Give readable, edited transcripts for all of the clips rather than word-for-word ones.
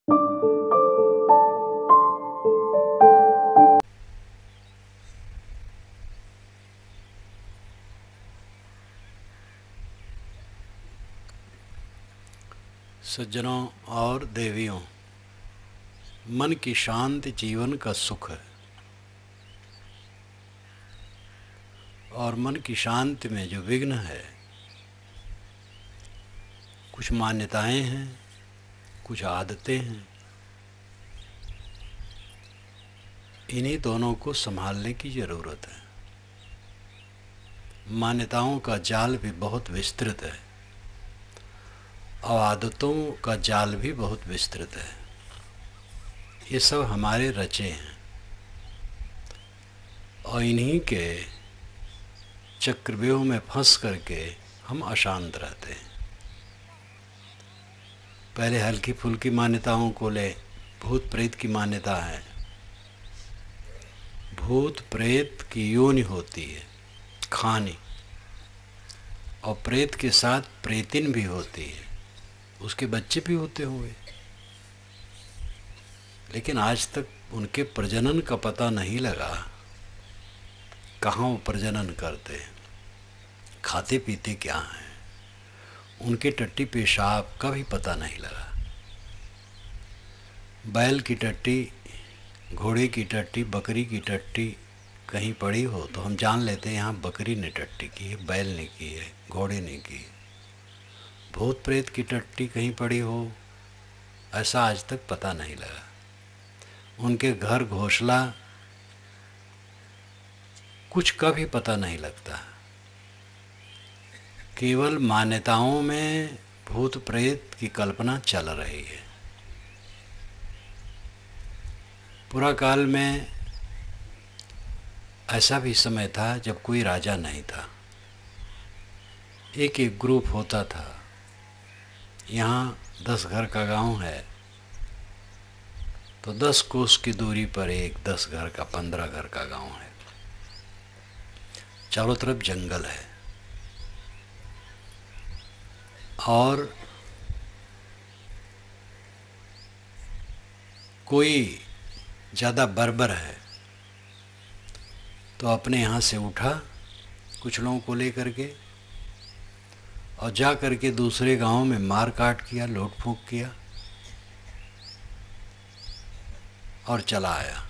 सज्जनों और देवियों, मन की शांति जीवन का सुख है। और मन की शांति में जो विघ्न है, कुछ मान्यताएं हैं, कुछ आदतें हैं। इन्हीं दोनों को संभालने की ज़रूरत है। मान्यताओं का जाल भी बहुत विस्तृत है और आदतों का जाल भी बहुत विस्तृत है। ये सब हमारे रचे हैं और इन्हीं के चक्रव्यूह में फंस करके हम अशांत रहते हैं। पहले हल्की फुल्की मान्यताओं को ले। भूत प्रेत की मान्यता है। भूत प्रेत की योनि होती है खानी, और प्रेत के साथ प्रेतिन भी होती है, उसके बच्चे भी होते हुए। लेकिन आज तक उनके प्रजनन का पता नहीं लगा, कहाँ वो प्रजनन करते हैं, खाते पीते क्या हैं, उनके टट्टी पेशाब का भी पता नहीं लगा। बैल की टट्टी, घोड़े की टट्टी, बकरी की टट्टी कहीं पड़ी हो तो हम जान लेते हैं यहाँ बकरी ने टट्टी की है, बैल ने की है, घोड़े ने की है। भूत प्रेत की टट्टी कहीं पड़ी हो, ऐसा आज तक पता नहीं लगा। उनके घर घोंसला कुछ का भी पता नहीं लगता। केवल मान्यताओं में भूत प्रेत की कल्पना चल रही है। पुरा काल में ऐसा भी समय था जब कोई राजा नहीं था, एक एक ग्रुप होता था। यहाँ 10 घर का गांव है तो 10 कोस की दूरी पर एक 10 घर का, 15 घर का गांव है। चारों तरफ जंगल है और कोई ज़्यादा बर्बर है तो अपने यहाँ से उठा कुछ लोगों को लेकर के और जा करके दूसरे गांव में मार काट किया, लूट फूंक किया और चला आया।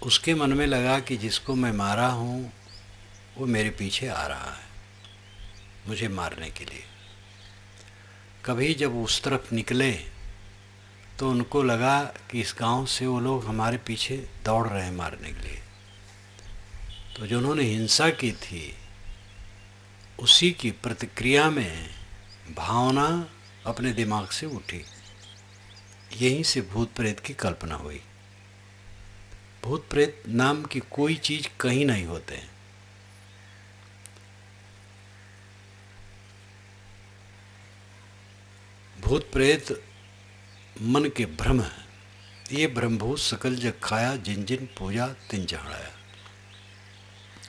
उसके मन में लगा कि जिसको मैं मारा हूँ वो मेरे पीछे आ रहा है मुझे मारने के लिए। कभी जब उस तरफ निकले तो उनको लगा कि इस गांव से वो लोग हमारे पीछे दौड़ रहे हैं मारने के लिए। तो जो उन्होंने हिंसा की थी उसी की प्रतिक्रिया में भावना अपने दिमाग से उठी। यहीं से भूत प्रेत की कल्पना हुई। भूत प्रेत नाम की कोई चीज़ कहीं नहीं होते हैं। भूत प्रेत मन के भ्रम है। ये ब्रह्मभूत सकल जग खाया, जिन जिन पूजा तिन चढ़ाया,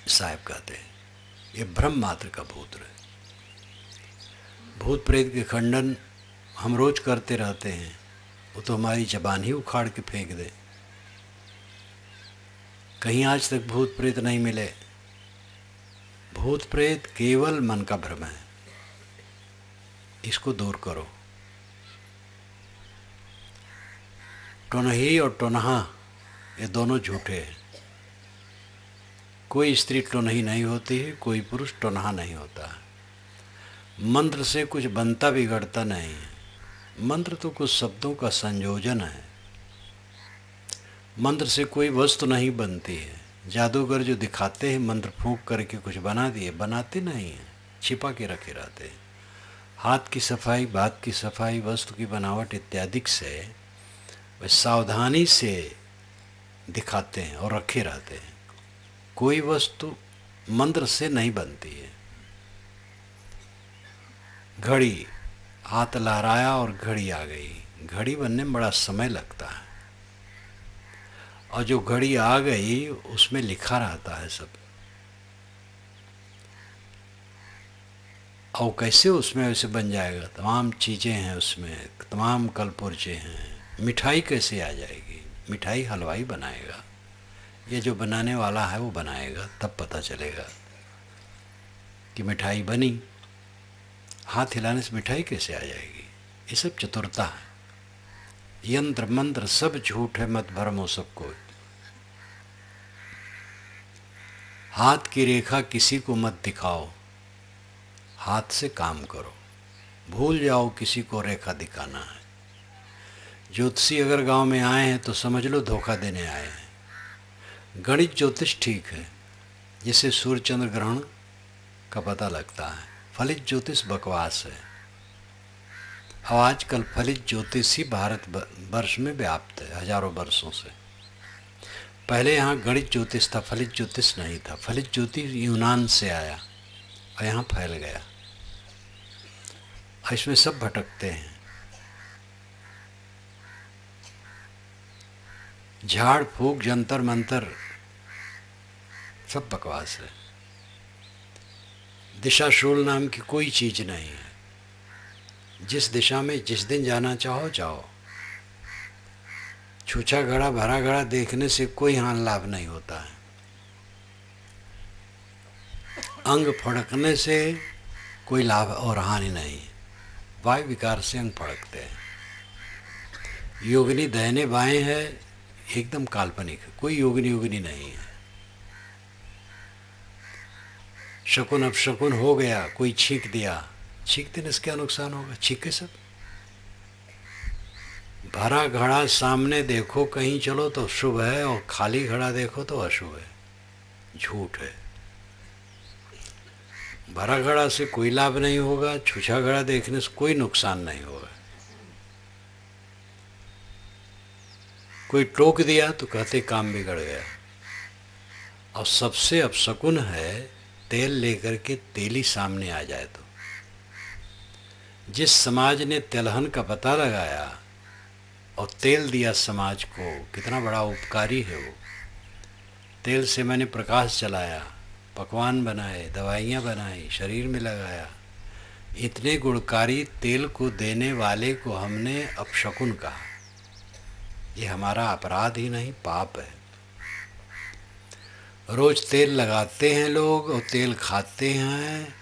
साहब कहते हैं। ये भ्रम मात्र का भूत है। भूत प्रेत के खंडन हम रोज करते रहते हैं, वो तो हमारी जबान ही उखाड़ के फेंक दे। कहीं आज तक भूत प्रेत नहीं मिले। भूत प्रेत केवल मन का भ्रम है, इसको दूर करो। टोनही और टोनहा ये दोनों झूठे हैं। कोई स्त्री टोनही नहीं होती है, कोई पुरुष टोनहा नहीं होता है। मंत्र से कुछ बनता बिगड़ता नहीं है। मंत्र तो कुछ शब्दों का संयोजन है। मंत्र से कोई वस्तु नहीं बनती है। जादूगर जो दिखाते हैं मंत्र फूंक करके कुछ बना दिए, बनाते नहीं हैं, छिपा के रखे रहते हैं। हाथ की सफाई, बात की सफाई, वस्तु की बनावट इत्यादि से वे सावधानी से दिखाते हैं और रखे रहते हैं। कोई वस्तु मंत्र से नहीं बनती है। घड़ी, हाथ लहराया और घड़ी आ गई। घड़ी बनने में बड़ा समय लगता है और जो घड़ी आ गई उसमें लिखा रहता है सब। और कैसे उसमें वैसे बन जाएगा? तमाम चीज़ें हैं उसमें, तमाम कलपुर्जे हैं। मिठाई कैसे आ जाएगी? मिठाई हलवाई बनाएगा, ये जो बनाने वाला है वो बनाएगा, तब पता चलेगा कि मिठाई बनी। हाथ हिलाने से मिठाई कैसे आ जाएगी? ये सब चतुरता है। यंत्र मंत्र सब झूठ है, मत भरमो सबको। हाथ की रेखा किसी को मत दिखाओ, हाथ से काम करो। भूल जाओ किसी को रेखा दिखाना है। ज्योतिषी अगर गांव में आए हैं तो समझ लो धोखा देने आए हैं। गणित ज्योतिष ठीक है, जिससे सूर्य चंद्र ग्रहण का पता लगता है। फलित ज्योतिष बकवास है। अब आजकल फलित ज्योतिष ही भारत वर्ष में व्याप्त है हजारों वर्षों से। पहले यहाँ गणित ज्योतिष था, फलित ज्योतिष नहीं था। फलित ज्योतिष यूनान से आया और यहाँ फैल गया। इसमें सब भटकते हैं। झाड़ फूक जंतर मंतर सब बकवास है। दिशाशूल नाम की कोई चीज़ नहीं है। जिस दिशा में जिस दिन जाना चाहो जाओ। छूछा घड़ा भरा घड़ा देखने से कोई हानि लाभ नहीं होता है। अंग फड़कने से कोई लाभ और हानि नहीं। वायु विकार से अंग फड़कते हैं। योगिनी दाहिने बाएं है, एकदम काल्पनिक है। कोई योगिनी योगिनी नहीं है। शकुन अपशकुन हो गया, कोई छींक दिया, छींक देने से क्या नुकसान होगा? छींके सब। भरा घड़ा सामने देखो कहीं चलो तो शुभ है, और खाली घड़ा देखो तो अशुभ है, झूठ है। भरा घड़ा से कोई लाभ नहीं होगा, छूछा घड़ा देखने से कोई नुकसान नहीं होगा। कोई टोक दिया तो कहते काम बिगड़ गया। और सबसे अपशकुन है तेल लेकर के तेली सामने आ जाए तो। जिस समाज ने तिलहन का पता लगाया और तेल दिया समाज को, कितना बड़ा उपकारी है वो। तेल से मैंने प्रकाश जलाया, पकवान बनाए, दवाइयाँ बनाई, शरीर में लगाया। इतने गुणकारी तेल को देने वाले को हमने अपशकुन कहा। ये हमारा अपराध ही नहीं, पाप है। रोज तेल लगाते हैं लोग और तेल खाते हैं,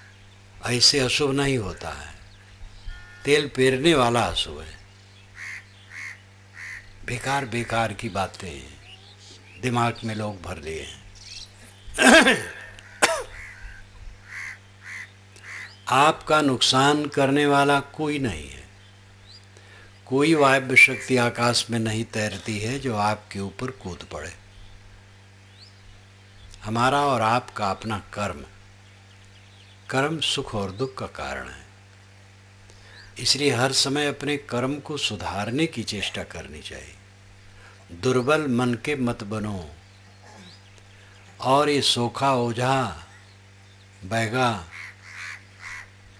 ऐसे अशुभ नहीं होता है। तेल पेरने वाला अशुभ है। बेकार बेकार की बातें दिमाग में लोग भर लिए हैं। आपका नुकसान करने वाला कोई नहीं है। कोई वायव्य शक्ति आकाश में नहीं तैरती है जो आपके ऊपर कूद पड़े। हमारा और आपका अपना कर्म, कर्म सुख और दुख का कारण है। इसलिए हर समय अपने कर्म को सुधारने की चेष्टा करनी चाहिए। दुर्बल मन के मत बनो। और ये सोखा ओझा बैगा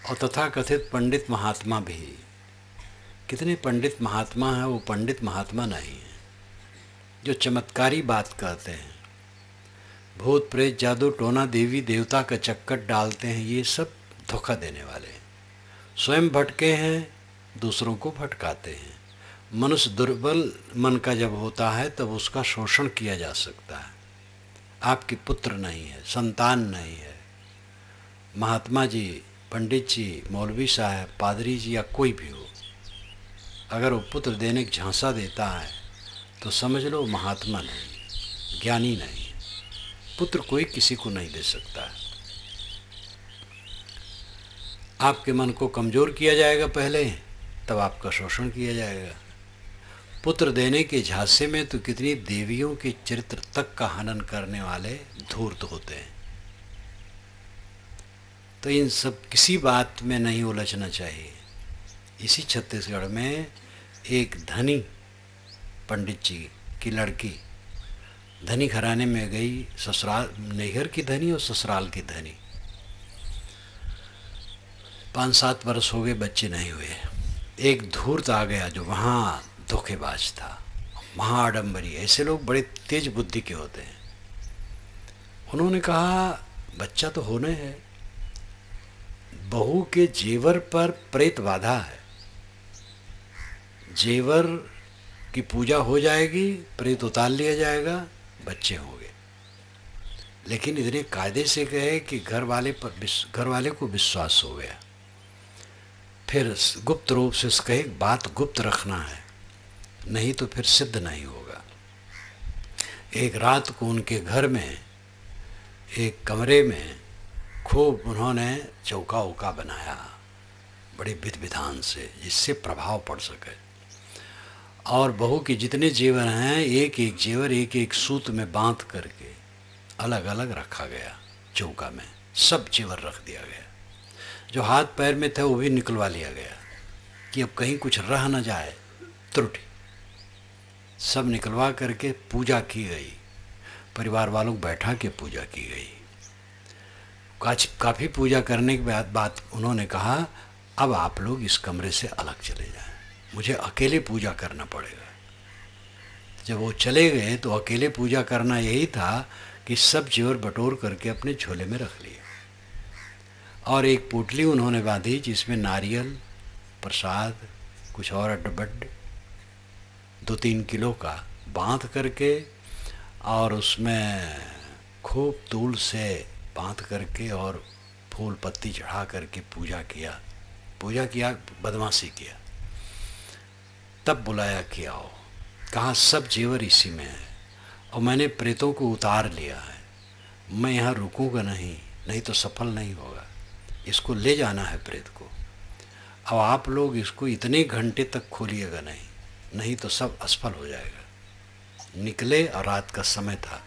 और तथाकथित पंडित महात्मा भी, कितने पंडित महात्मा हैं, वो पंडित महात्मा नहीं है जो चमत्कारी बात कहते हैं। भूत प्रेत जादू टोना देवी देवता का चक्कर डालते हैं, ये सब धोखा देने वाले हैं। स्वयं भटके हैं, दूसरों को भटकाते हैं। मनुष्य दुर्बल मन का जब होता है तब उसका शोषण किया जा सकता है। आपके पुत्र नहीं है, संतान नहीं है, महात्मा जी, पंडित जी, मौलवी साहब, पादरी जी या कोई भी हो, अगर वो पुत्र देने की झांसा देता है तो समझ लो महात्मा नहीं, ज्ञानी नहीं। पुत्र कोई किसी को नहीं दे सकता है। आपके मन को कमज़ोर किया जाएगा पहले, तब आपका शोषण किया जाएगा। पुत्र देने के झांसे में तो कितनी देवियों के चरित्र तक का हनन करने वाले धूर्त होते हैं। तो इन सब किसी बात में नहीं उलझना चाहिए। इसी छत्तीसगढ़ में एक धनी पंडित जी की लड़की धनी घराने में गई, ससुराल, नैहर की धनी और ससुराल की धनी। 5-7 वर्ष हो गए, बच्चे नहीं हुए। एक धूर्त आ गया जो वहाँ धोखेबाज था, महाआडम्बरी। ऐसे लोग बड़े तेज बुद्धि के होते हैं। उन्होंने कहा बच्चा तो होने है, बहू के जेवर पर प्रेत बाधा है। जेवर की पूजा हो जाएगी, प्रेत उतार लिया जाएगा, बच्चे होंगे। लेकिन इतने कायदे से कहे कि घर वाले को विश्वास हो गया। फिर गुप्त रूप से कहे बात गुप्त रखना है, नहीं तो फिर सिद्ध नहीं होगा। एक रात को उनके घर में एक कमरे में खूब उन्होंने चौका उका बनाया बड़े विधि विधान से, जिससे प्रभाव पड़ सके। और बहू के जितने जेवर हैं, एक एक जेवर एक एक सूत में बांध करके अलग अलग रखा गया। चौका में सब जेवर रख दिया गया। जो हाथ पैर में थे वो भी निकलवा लिया गया कि अब कहीं कुछ रह न जाए त्रुटि। सब निकलवा करके पूजा की गई। परिवार वालों को बैठा के पूजा की गई। काफ़ी पूजा करने के बाद उन्होंने कहा, अब आप लोग इस कमरे से अलग चले जाएं, मुझे अकेले पूजा करना पड़ेगा। जब वो चले गए तो अकेले पूजा करना यही था कि सब जेवर बटोर करके अपने झोले में रख लिए, और एक पोटली उन्होंने बांधी जिसमें नारियल, प्रसाद, कुछ और अड्डबड्ड 2-3 किलो का बांध करके, और उसमें खूब तूल से बांध करके और फूल पत्ती चढ़ा करके पूजा किया, बदमाशी किया। तब बुलाया कि आओ, कहा सब जेवर इसी में है और मैंने प्रेतों को उतार लिया है, मैं यहाँ रुकूंगा नहीं तो सफल नहीं होगा। इसको ले जाना है प्रेत को। अब आप लोग इसको इतने घंटे तक खोलिएगा नहीं तो सब असफल हो जाएगा। निकले और रात का समय था।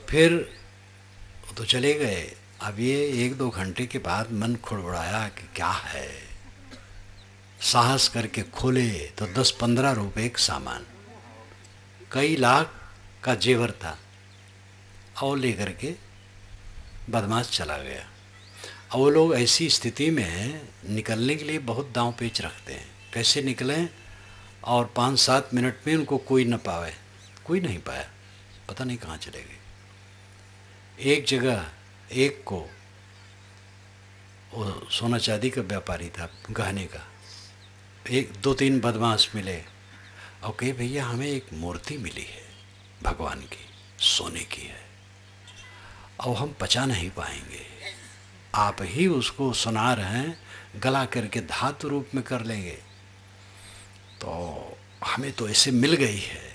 फिर तो चले गए। अब ये 1-2 घंटे के बाद मन खुड़बड़ाया कि क्या है। साहस करके खोले तो 10-15 रुपए का सामान, कई लाख का जेवर था, और लेकर के बदमाश चला गया। और वो लोग ऐसी स्थिति में निकलने के लिए बहुत दांव पेच रखते हैं, कैसे निकलें, और 5-7 मिनट में उनको कोई न पावे। कोई नहीं पाया, पता नहीं कहाँ चले गए। एक जगह एक को, वो सोना चांदी का व्यापारी था, गहने का, 1-2-3 बदमाश मिले और कहे भैया हमें एक मूर्ति मिली है भगवान की, सोने की है, और हम पचा नहीं पाएंगे, आप ही उसको सुना रहे हैं, गला करके धातु रूप में कर लेंगे तो हमें तो ऐसे मिल गई है,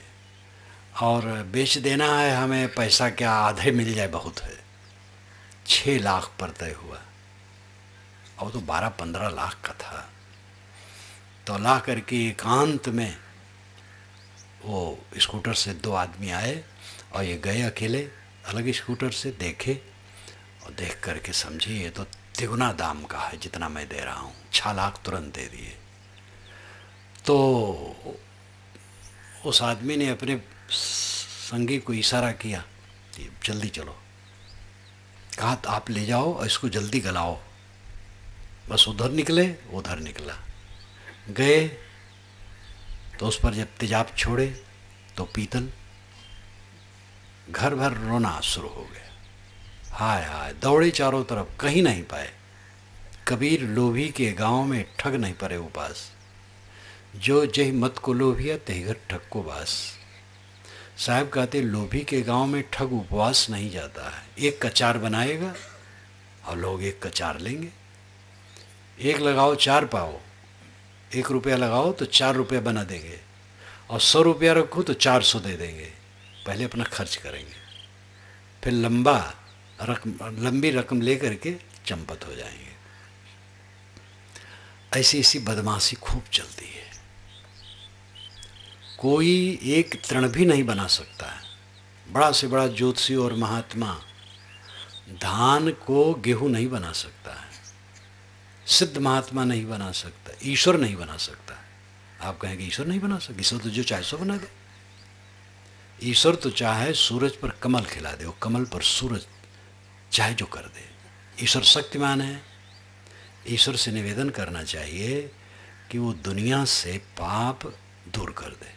और बेच देना है हमें, पैसा क्या आधे मिल जाए बहुत है। 6 लाख पर तय हुआ, और तो 12-15 लाख का था। तो ला करके एकांत में वो स्कूटर से 2 आदमी आए और ये गए अकेले अलग स्कूटर से, देखे और देख करके समझे ये तो तिगुना दाम का है जितना मैं दे रहा हूँ। 6 लाख तुरंत दे दिए। तो उस आदमी ने अपने संगी को इशारा किया कि जल्दी चलो, कहा आप ले जाओ और इसको जल्दी गलाओ। बस उधर निकले, उधर निकला, गए तो उस पर जब तेजाब छोड़े तो पीतल, घर भर रोना शुरू हो गया। हाय हाय, दौड़े चारों तरफ, कहीं नहीं पाए। कबीर लोभी के गांव में ठग नहीं पड़े उपास, जो जही मत को लोभिया तही घर ठग को बास। साहब कहते लोभी के गांव में ठग उपवास नहीं जाता है। एक का 4 बनाएगा और लोग एक का 4 लेंगे। एक लगाओ 4 पाओ, 1 रुपया लगाओ तो 4 रुपया बना देंगे, और 100 रुपया रखो तो 400 दे देंगे। पहले अपना खर्च करेंगे, फिर लंबी रकम ले करके चंपत हो जाएंगे। ऐसी बदमाशी खूब चलती है। कोई एक तृण भी नहीं बना सकता है। बड़ा से बड़ा ज्योतिषी और महात्मा धान को गेहूं नहीं बना सकता है। सिद्ध महात्मा नहीं बना सकता, ईश्वर नहीं बना सकता। आप कहेंगे ईश्वर नहीं बना सकता, ईश्वर तो जो चाहे सो बना दे। ईश्वर तो चाहे सूरज पर कमल खिला दे, वो कमल पर सूरज चाहे जो कर दे। ईश्वर शक्तिमान है। ईश्वर से निवेदन करना चाहिए कि वो दुनिया से पाप दूर कर दे।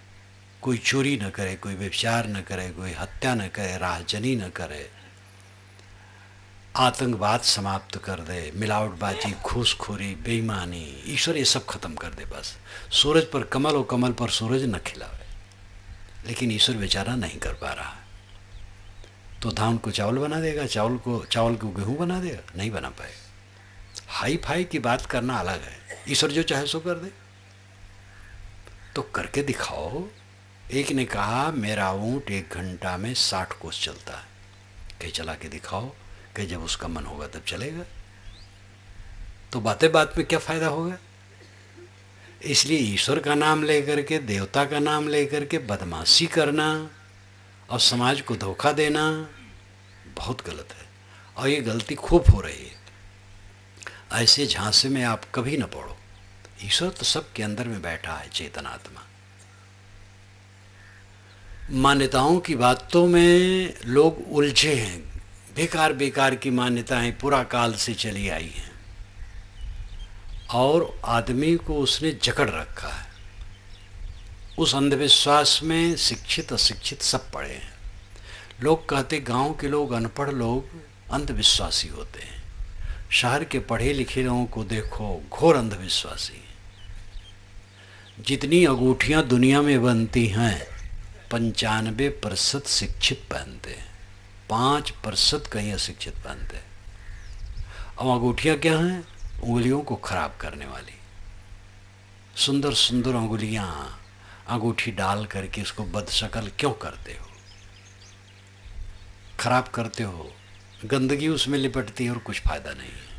कोई चोरी न करे, कोई व्यभिचार न करे, कोई हत्या न करे, राहजनी न करे, आतंकवाद समाप्त कर दे, मिलावटबाजी, घूसखोरी, बेईमानी, ईश्वर ये सब खत्म कर दे बस। सूरज पर कमल और कमल पर सूरज न खिलावे, लेकिन ईश्वर बेचारा नहीं कर पा रहा। तो धान को चावल बना देगा, चावल को गेहूं बना देगा? नहीं बना पाएगा। हाई फाई की बात करना अलग है, ईश्वर जो चाहे सो कर दे। तो करके दिखाओ। एक ने कहा मेरा ऊँट 1 घंटा में 60 कोस चलता है। कहीं चला के दिखाओ कि जब उसका मन होगा तब चलेगा। तो बातें बात में क्या फ़ायदा होगा? इसलिए ईश्वर का नाम लेकर के, देवता का नाम लेकर के बदमाशी करना और समाज को धोखा देना बहुत गलत है, और ये गलती खूब हो रही है। ऐसे झांसे में आप कभी न पड़ो। ईश्वर तो सबके अंदर में बैठा है, चेतनात्मा। मान्यताओं की बातों में लोग उलझे हैं, बेकार बेकार की मान्यताएं पुरा काल से चली आई हैं, और आदमी को उसने जकड़ रखा है। उस अंधविश्वास में शिक्षित अशिक्षित सब पड़े हैं। लोग कहते गांव के लोग, अनपढ़ लोग अंधविश्वासी होते हैं। शहर के पढ़े लिखे लोगों को देखो, घोर अंधविश्वासी हैं। जितनी अंगूठियां दुनिया में बनती हैं 95% शिक्षित पहनते हैं, 5% कहीं अशिक्षित पहनते हैं। अब अंगूठियां क्या हैं? उंगलियों को खराब करने वाली। सुंदर सुंदर अंगुलियां अंगूठी डाल करके उसको बदशक्ल क्यों करते हो? खराब करते हो, गंदगी उसमें लिपटती है और कुछ फ़ायदा नहीं है।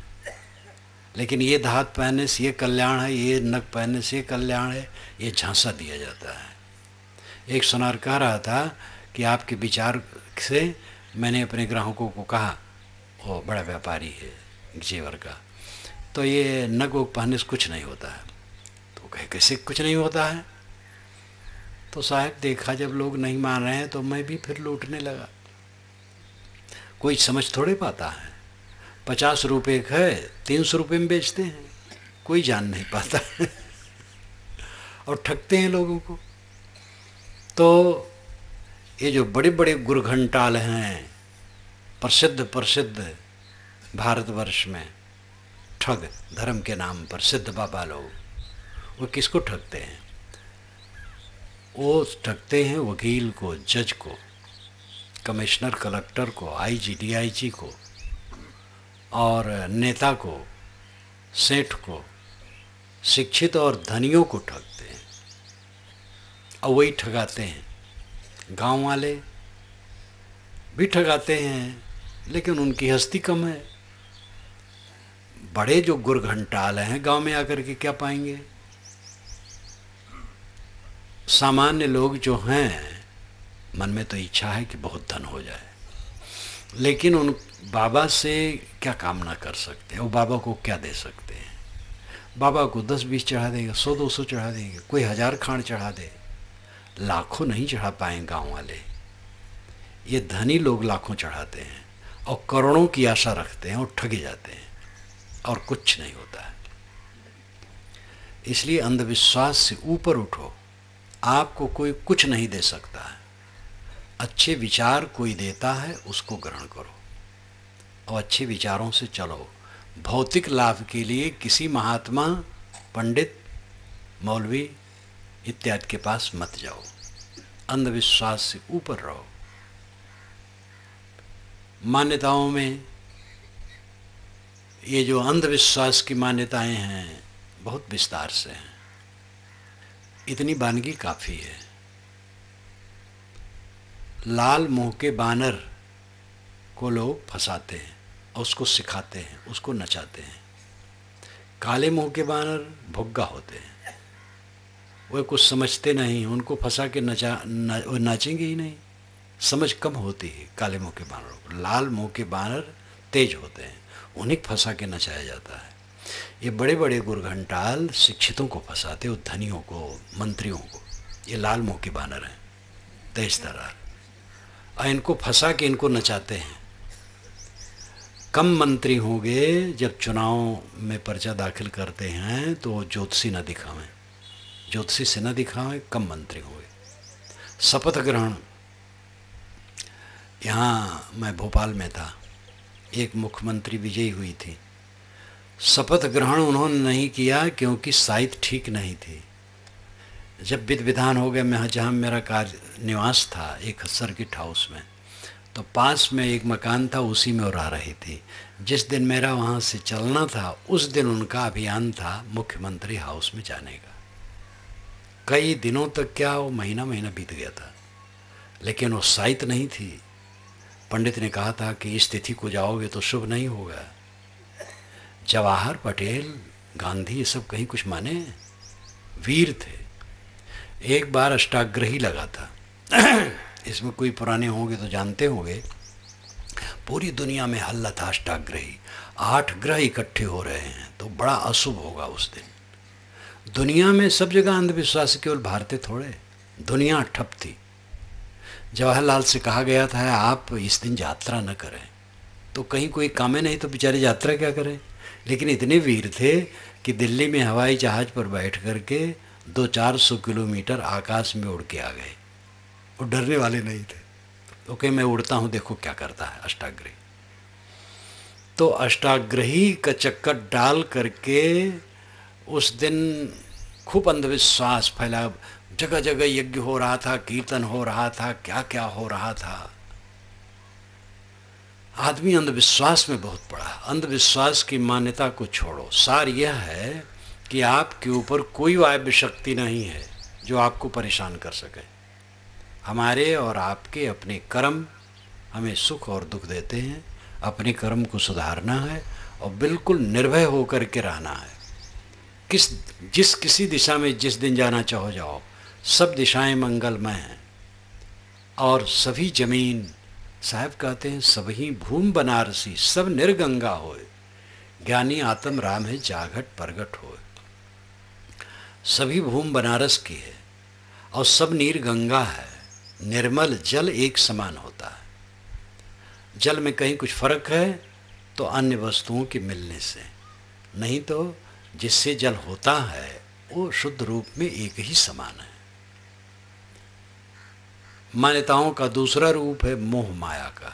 लेकिन ये धात पहनने से ये कल्याण है, ये नग पहनने से ये कल्याण है, ये झांसा दिया जाता है। एक सुनार कह रहा था कि आपके विचार से मैंने अपने ग्राहकों को कहा, वो बड़ा व्यापारी है जेवर का, तो ये नग वग पहनने से कुछ नहीं होता है। तो कहे कैसे कुछ नहीं होता है? तो साहब देखा जब लोग नहीं मान रहे हैं तो मैं भी फिर लूटने लगा। कोई समझ थोड़े पाता है। 50 रुपये का है, 300 रुपये में बेचते हैं, कोई जान नहीं पाता है और ठगते हैं लोगों को। तो ये जो बड़े बड़े गुरघंटाल हैं, प्रसिद्ध भारतवर्ष में ठग, धर्म के नाम पर सिद्ध बाबा लोग, वो किसको ठगते हैं? वो ठगते हैं वकील को, जज को, कमिश्नर कलेक्टर को, आईजी डीआईजी को, और नेता को, सेठ को, शिक्षित और धनियों को ठगते हैं। और वही ठगाते हैं। गांव वाले भी ठगाते हैं, लेकिन उनकी हस्ती कम है। बड़े जो गुरघंटाल हैं गांव में आकर के क्या पाएंगे? सामान्य लोग जो हैं, मन में तो इच्छा है कि बहुत धन हो जाए, लेकिन उन बाबा से क्या कामना कर सकते हैं? वो बाबा को क्या दे सकते हैं? बाबा को 10-20 चढ़ा देगा, 100-200 चढ़ा देंगे, कोई 1000 खांड चढ़ा दे, लाखों नहीं चढ़ा पाएंगे गांव वाले। ये धनी लोग लाखों चढ़ाते हैं और करोड़ों की आशा रखते हैं और ठगे जाते हैं, और कुछ नहीं होता है। इसलिए अंधविश्वास से ऊपर उठो। आपको कोई कुछ नहीं दे सकता है। अच्छे विचार कोई देता है, उसको ग्रहण करो और अच्छे विचारों से चलो। भौतिक लाभ के लिए किसी महात्मा, पंडित, मौलवी इत्यादि के पास मत जाओ। अंधविश्वास से ऊपर रहो। मान्यताओं में ये जो अंधविश्वास की मान्यताएं हैं बहुत विस्तार से हैं। इतनी वानगी काफ़ी है। लाल मुंह के बानर को लोग फंसाते हैं और उसको सिखाते हैं, उसको नचाते हैं। काले मुंह के बानर भुग्गा होते हैं, वो कुछ समझते नहीं, उनको फंसा के नाचेंगे ही नहीं। समझ कम होती है काले मुंह के बानरों को। लाल मुंह के बानर तेज होते हैं, उन्हें फंसा के नचाया जाता है। ये बड़े बड़े गुरघंटाल शिक्षितों को फंसाते, और धनियों को, मंत्रियों को। ये लाल मुंह के बानर हैं, तेज तर्रार, और इनको फंसा के इनको नचाते हैं। कम मंत्री होंगे जब चुनाव में पर्चा दाखिल करते हैं तो ज्योतिषी न दिखावें, ज्योतिषी से न दिखावें, कम मंत्री होंगे। शपथ ग्रहण, यहाँ मैं भोपाल में था, एक मुख्यमंत्री विजयी हुई थी। शपथ ग्रहण उन्होंने नहीं किया क्योंकि साइट ठीक नहीं थी। जब विधि विधान हो गया, मैं जहाँ मेरा कार्य निवास था एक सर्किट हाउस में, तो पास में एक मकान था, उसी में वो रह रही थी। जिस दिन मेरा वहाँ से चलना था उस दिन उनका अभियान था मुख्यमंत्री हाउस में जाने का। कई दिनों तक, क्या वो महीना बीत गया था, लेकिन वो साइट नहीं थी। पंडित ने कहा था कि इस तिथि को जाओगे तो शुभ नहीं होगा। जवाहर, पटेल, गांधी, ये सब कहीं कुछ माने, वीर थे। एक बार अष्टाग्रही लगा था इसमें कोई पुराने होंगे तो जानते होंगे, पूरी दुनिया में हल्ला था अष्टाग्रही। 8 ग्रह इकट्ठे हो रहे हैं तो बड़ा अशुभ होगा उस दिन। दुनिया में सब जगह अंधविश्वास, केवल भारतीय थोड़े, दुनिया ठप थी। जवाहरलाल से कहा गया था आप इस दिन यात्रा न करें, तो कहीं कोई काम है नहीं तो बेचारे यात्रा क्या करें। लेकिन इतने वीर थे कि दिल्ली में हवाई जहाज़ पर बैठ करके 200-400 किलोमीटर आकाश में उड़ के आ गए। वो डरने वाले नहीं थे। ओके, मैं उड़ता हूँ, देखो क्या करता है अष्टाग्रही। तो अष्टाग्रही का चक्कर डाल करके उस दिन खूब अंधविश्वास फैला। जगह जगह यज्ञ हो रहा था, कीर्तन हो रहा था, क्या क्या हो रहा था। आदमी अंधविश्वास में बहुत पड़ा। अंधविश्वास की मान्यता को छोड़ो, सार यह है कि आपके ऊपर कोई वायव्य शक्ति नहीं है जो आपको परेशान कर सके। हमारे और आपके अपने कर्म हमें सुख और दुख देते हैं। अपने कर्म को सुधारना है और बिल्कुल निर्भय होकर के रहना है। किसी दिशा में जिस दिन जाना चाहो जाओ, सब दिशाएं मंगलमय हैं और सभी जमीन, साहब कहते हैं सभी भूमि बनारसी, सब निर्गंगा होए, ज्ञानी आत्म राम है जागट प्रगट होए। सभी भूमि बनारस की है और सब नीर गंगा है। निर्मल जल एक समान होता है। जल में कहीं कुछ फर्क है तो अन्य वस्तुओं के मिलने से, नहीं तो जिससे जल होता है वो शुद्ध रूप में एक ही समान है। मान्यताओं का दूसरा रूप है मोह माया का।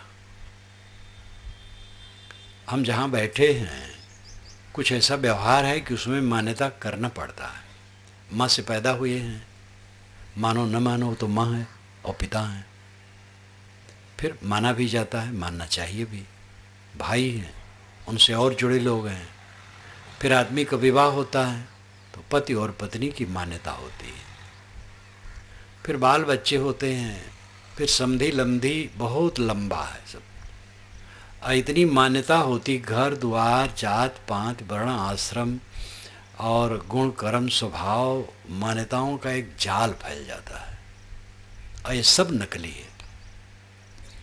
हम जहाँ बैठे हैं कुछ ऐसा व्यवहार है कि उसमें मान्यता करना पड़ता है। माँ से पैदा हुए हैं, मानो न मानो तो माँ है और पिता हैं, फिर माना भी जाता है, मानना चाहिए भी। भाई हैं, उनसे और जुड़े लोग हैं। फिर आदमी का विवाह होता है तो पति और पत्नी की मान्यता होती है। फिर बाल बच्चे होते हैं, फिर समधी लम्धी, बहुत लंबा है सब। इतनी मान्यता होती, घर द्वार, जात पात, वर्ण आश्रम और गुण कर्म स्वभाव, मान्यताओं का एक जाल फैल जाता है। और ये सब नकली है,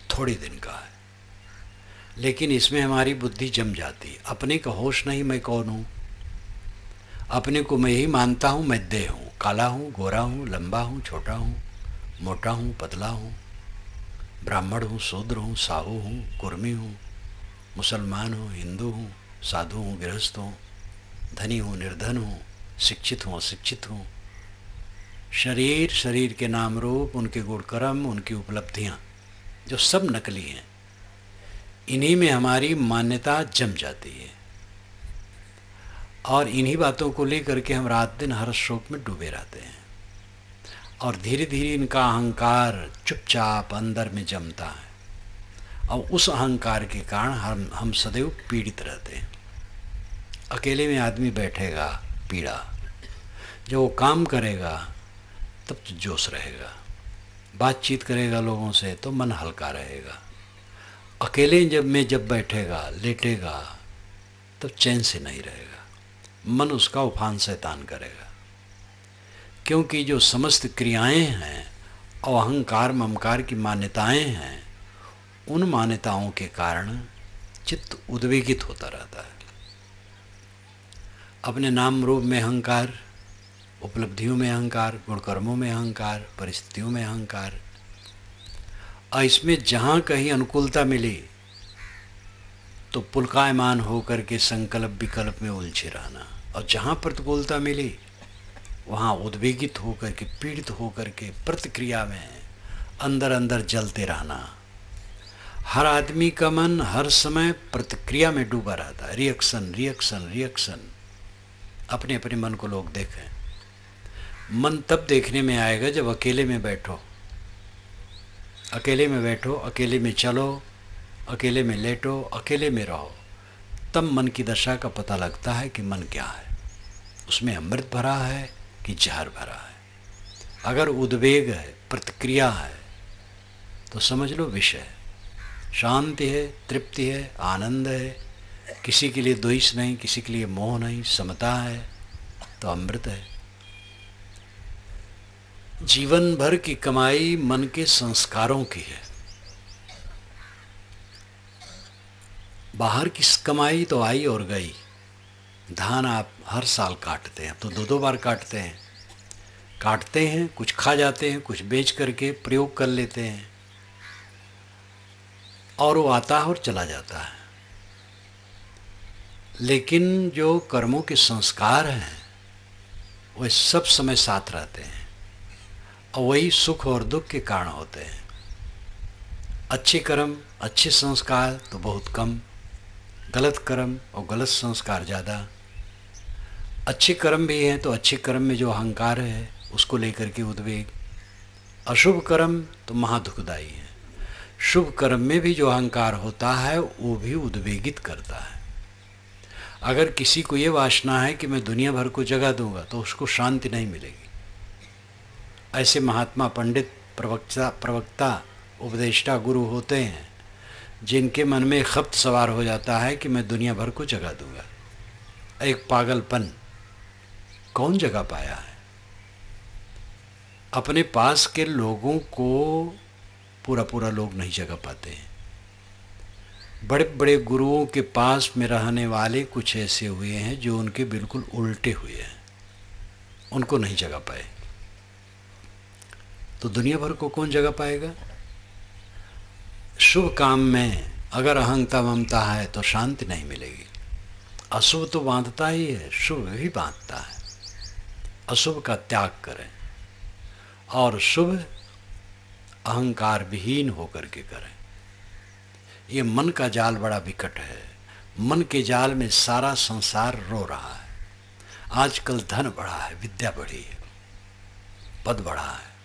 थोड़े दिन का है, लेकिन इसमें हमारी बुद्धि जम जाती है। अपने का होश नहीं, मैं कौन हूँ। अपने को मैं यही मानता हूँ, मैं देह हूँ, काला हूँ, गोरा हूँ, लंबा हूँ, छोटा हूँ, मोटा हूँ, पतला हूँ, ब्राह्मण हूँ, शूद्र हूँ, साहू हूँ, कुर्मी हूँ, मुसलमान हूँ, हिंदू हूँ, साधु हूँ, गृहस्थ हूँ, धनी हूँ, निर्धन हूँ, शिक्षित हूँ, अशिक्षित हूँ। शरीर, शरीर के नाम रूप, उनके गुण कर्म, उनकी उपलब्धियाँ, जो सब नकली हैं, इन्हीं में हमारी मान्यता जम जाती है। और इन्हीं बातों को लेकर के हम रात दिन हर शोक में डूबे रहते हैं। और धीरे धीरे इनका अहंकार चुपचाप अंदर में जमता है और उस अहंकार के कारण हम सदैव पीड़ित रहते हैं। अकेले में आदमी बैठेगा, पीड़ा। जब वो काम करेगा तब तो जोश रहेगा, बातचीत करेगा लोगों से तो मन हल्का रहेगा। अकेले जब बैठेगा, लेटेगा, तब चैन से नहीं रहेगा, मन उसका उफान शैतान करेगा। क्योंकि जो समस्त क्रियाएं हैं और अहंकार ममकार की मान्यताएं हैं, उन मान्यताओं के कारण चित्त उद्वेगित होता रहता है। अपने नाम रूप में अहंकार, उपलब्धियों में अहंकार, गुणकर्मों में अहंकार, परिस्थितियों में अहंकार। और इसमें जहाँ कहीं अनुकूलता मिली तो पुलकायमान होकर के संकल्प विकल्प में उलझे रहना, और जहाँ प्रतिकूलता मिली वहाँ उद्वेगित होकर के, पीड़ित होकर के प्रतिक्रिया में अंदर अंदर जलते रहना। हर आदमी का मन हर समय प्रतिक्रिया में डूबा रहता है, रिएक्शन रिएक्शन रिएक्शन। अपने अपने मन को लोग देखें। मन तब देखने में आएगा जब अकेले में बैठो, अकेले में बैठो, अकेले में चलो, अकेले में लेटो, अकेले में रहो, तब मन की दशा का पता लगता है कि मन क्या है, उसमें अमृत भरा है कि जहर भरा है। अगर उद्वेग है, प्रतिक्रिया है, तो समझ लो विष है। शांति है, तृप्ति है, आनंद है, किसी के लिए द्वेष नहीं, किसी के लिए मोह नहीं, समता है, तो अमृत है। जीवन भर की कमाई मन के संस्कारों की है। बाहर की कमाई तो आई और गई। धान आप हर साल काटते हैं, तो 2-2 बार काटते हैं, कुछ खा जाते हैं, कुछ बेच करके प्रयोग कर लेते हैं, और वो आता है और चला जाता है। लेकिन जो कर्मों के संस्कार हैं वे सब समय साथ रहते हैं, और वही सुख और दुख के कारण होते हैं। अच्छे कर्म, अच्छे संस्कार तो बहुत कम, गलत कर्म और गलत संस्कार ज़्यादा। अच्छे कर्म भी हैं तो अच्छे कर्म में जो अहंकार है उसको लेकर के उद्वेग। अशुभ कर्म तो महादुखदायी है। शुभ कर्म में भी जो अहंकार होता है वो भी उद्वेगित करता है। अगर किसी को ये वासना है कि मैं दुनिया भर को जगा दूंगा, तो उसको शांति नहीं मिलेगी। ऐसे महात्मा, पंडित, प्रवक्ता, उपदेष्टा, गुरु होते हैं जिनके मन में खप्त सवार हो जाता है कि मैं दुनिया भर को जगा दूंगा। एक पागलपन कौन जगा पाया है? अपने पास के लोगों को पूरा लोग नहीं जगा पाते हैं। बड़े बड़े गुरुओं के पास में रहने वाले कुछ ऐसे हुए हैं जो उनके बिल्कुल उल्टे हुए हैं, उनको नहीं जगा पाए। तो दुनिया भर को कौन जगा पाएगा? शुभ काम में अगर अहंता ममता है तो शांति नहीं मिलेगी। अशुभ तो बांधता ही है, शुभ भी बांधता है। अशुभ का त्याग करें और शुभ अहंकार विहीन होकर के करें। ये मन का जाल बड़ा विकट है। मन के जाल में सारा संसार रो रहा है। आजकल धन बढ़ा है, विद्या बढ़ी है, पद बढ़ा है,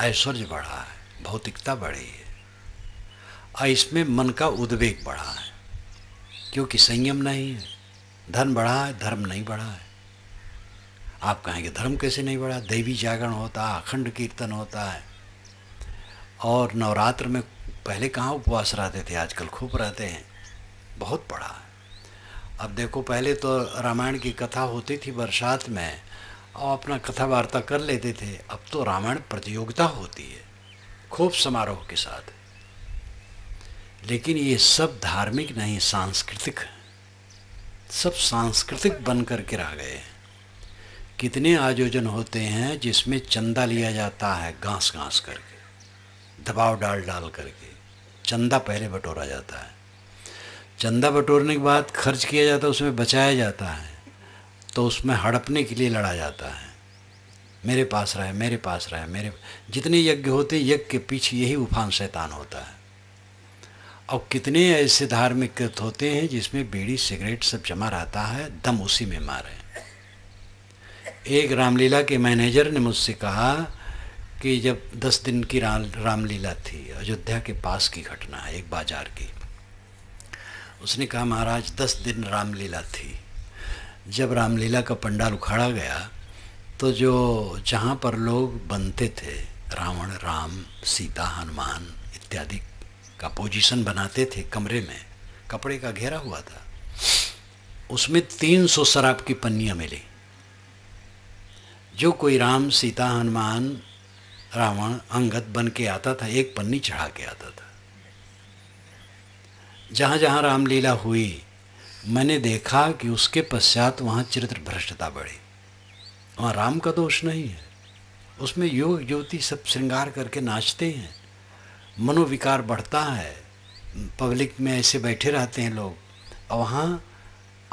ऐश्वर्य बढ़ा है, भौतिकता बढ़ी है, और इसमें मन का उद्वेग बढ़ा है, क्योंकि संयम नहीं है। धन बढ़ा है, धर्म नहीं बढ़ा है। आप कहेंगे धर्म कैसे नहीं बढ़ा? दैवी जागरण होता है, अखंड कीर्तन होता है, और नवरात्र में पहले कहाँ उपवास रहते थे, आजकल खूब रहते हैं। बहुत बढ़ा है। अब देखो, पहले तो रामायण की कथा होती थी बरसात में, और अपना कथा वार्ता कर लेते थे। अब तो रामायण प्रतियोगिता होती है खूब समारोह के साथ। लेकिन ये सब धार्मिक नहीं, सांस्कृतिक है। सब सांस्कृतिक बन करके रह गए हैं। कितने आयोजन होते हैं जिसमें चंदा लिया जाता है, घास करके, दबाव डाल करके चंदा पहले बटोरा जाता है। चंदा बटोरने के बाद खर्च किया जाता है, उसमें बचाया जाता है, तो उसमें हड़पने के लिए लड़ा जाता है। मेरे पास रहे, मेरे पास रहे, मेरे। जितने यज्ञ होते, यज्ञ के पीछे यही उफान शैतान होता है। और कितने ऐसे धार्मिक कृत होते हैं जिसमें बीड़ी सिगरेट सब जमा रहता है, दम उसी में मारे। एक रामलीला के मैनेजर ने मुझसे कहा कि जब 10 दिन की रामलीला थी, अयोध्या के पास की घटना है, एक बाजार की। उसने कहा महाराज 10 दिन रामलीला थी। जब रामलीला का पंडाल उखाड़ा गया तो जो जहाँ पर लोग बनते थे, रावण, राम, सीता, हनुमान इत्यादि का पोजीशन बनाते थे, कमरे में कपड़े का घेरा हुआ था, उसमें 300 शराब की पन्नियाँ मिली। जो कोई राम, सीता, हनुमान, रावण, अंगद बन के आता था, एक पन्नी चढ़ा के आता था। जहाँ जहाँ रामलीला हुई, मैंने देखा कि उसके पश्चात वहाँ चरित्र भ्रष्टता बढ़ी। वहाँ राम का दोष नहीं है, उसमें योग ज्योति सब श्रृंगार करके नाचते हैं, मनोविकार बढ़ता है, पब्लिक में ऐसे बैठे रहते हैं लोग, और वहाँ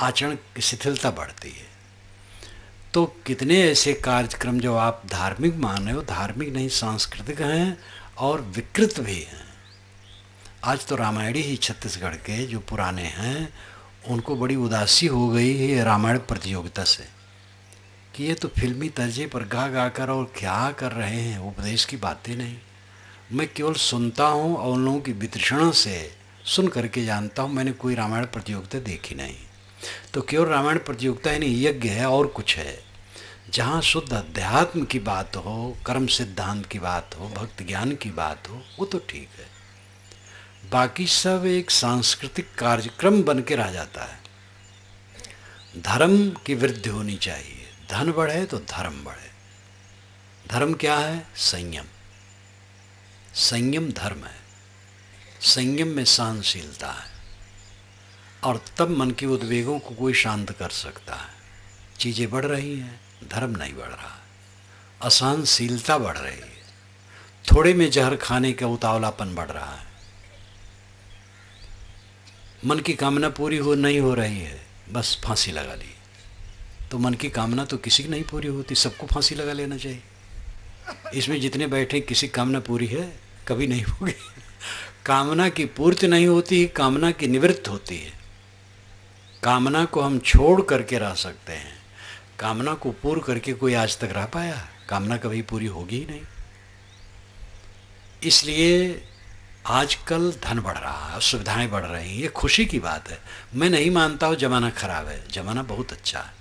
आचरण की शिथिलता बढ़ती है। तो कितने ऐसे कार्यक्रम जो आप धार्मिक मान रहे हो, धार्मिक नहीं, सांस्कृतिक हैं और विकृत भी हैं। आज तो रामायणी ही छत्तीसगढ़ के जो पुराने हैं उनको बड़ी उदासी हो गई है रामायण प्रतियोगिता से कि ये तो फिल्मी तर्जे पर गा गा कर और क्या कर रहे हैं, उपदेश की बातें नहीं। मैं केवल सुनता हूँ और उन लोगों की वितृष्णा से सुन करके जानता हूँ, मैंने कोई रामायण प्रतियोगिता देखी नहीं। तो केवल रामायण प्रतियोगिता यानी यज्ञ है और कुछ है, जहाँ शुद्ध अध्यात्म की बात हो, कर्म सिद्धांत की बात हो, भक्त ज्ञान की बात हो, वो तो ठीक है। बाकी सब एक सांस्कृतिक कार्यक्रम बन के रह जाता है। धर्म की वृद्धि होनी चाहिए, धन बढ़े तो धर्म बढ़े। धर्म क्या है? संयम। संयम धर्म है। संयम में सहनशीलता है और तब मन के उद्वेगों को कोई शांत कर सकता है। चीज़ें बढ़ रही हैं, धर्म नहीं बढ़ रहा, असहनशीलता बढ़ रही है, थोड़े में जहर खाने का उतावलापन बढ़ रहा है, मन की कामना पूरी नहीं हो रही है, बस फांसी लगा ली। तो मन की कामना तो किसी की नहीं पूरी होती, सबको फांसी लगा लेना चाहिए। इसमें जितने बैठे किसी कामना पूरी है? कभी नहीं होगी। कामना की पूर्ति नहीं होती, कामना की निवृत्ति होती है। कामना को हम छोड़ करके रह सकते हैं, कामना को पूर्ण करके कोई आज तक रह पाया? कामना कभी पूरी होगी ही नहीं। इसलिए आजकल धन बढ़ रहा है, सुविधाएं बढ़ रही हैं, ये खुशी की बात है। मैं नहीं मानता हूँ जमाना खराब है, जमाना बहुत अच्छा है।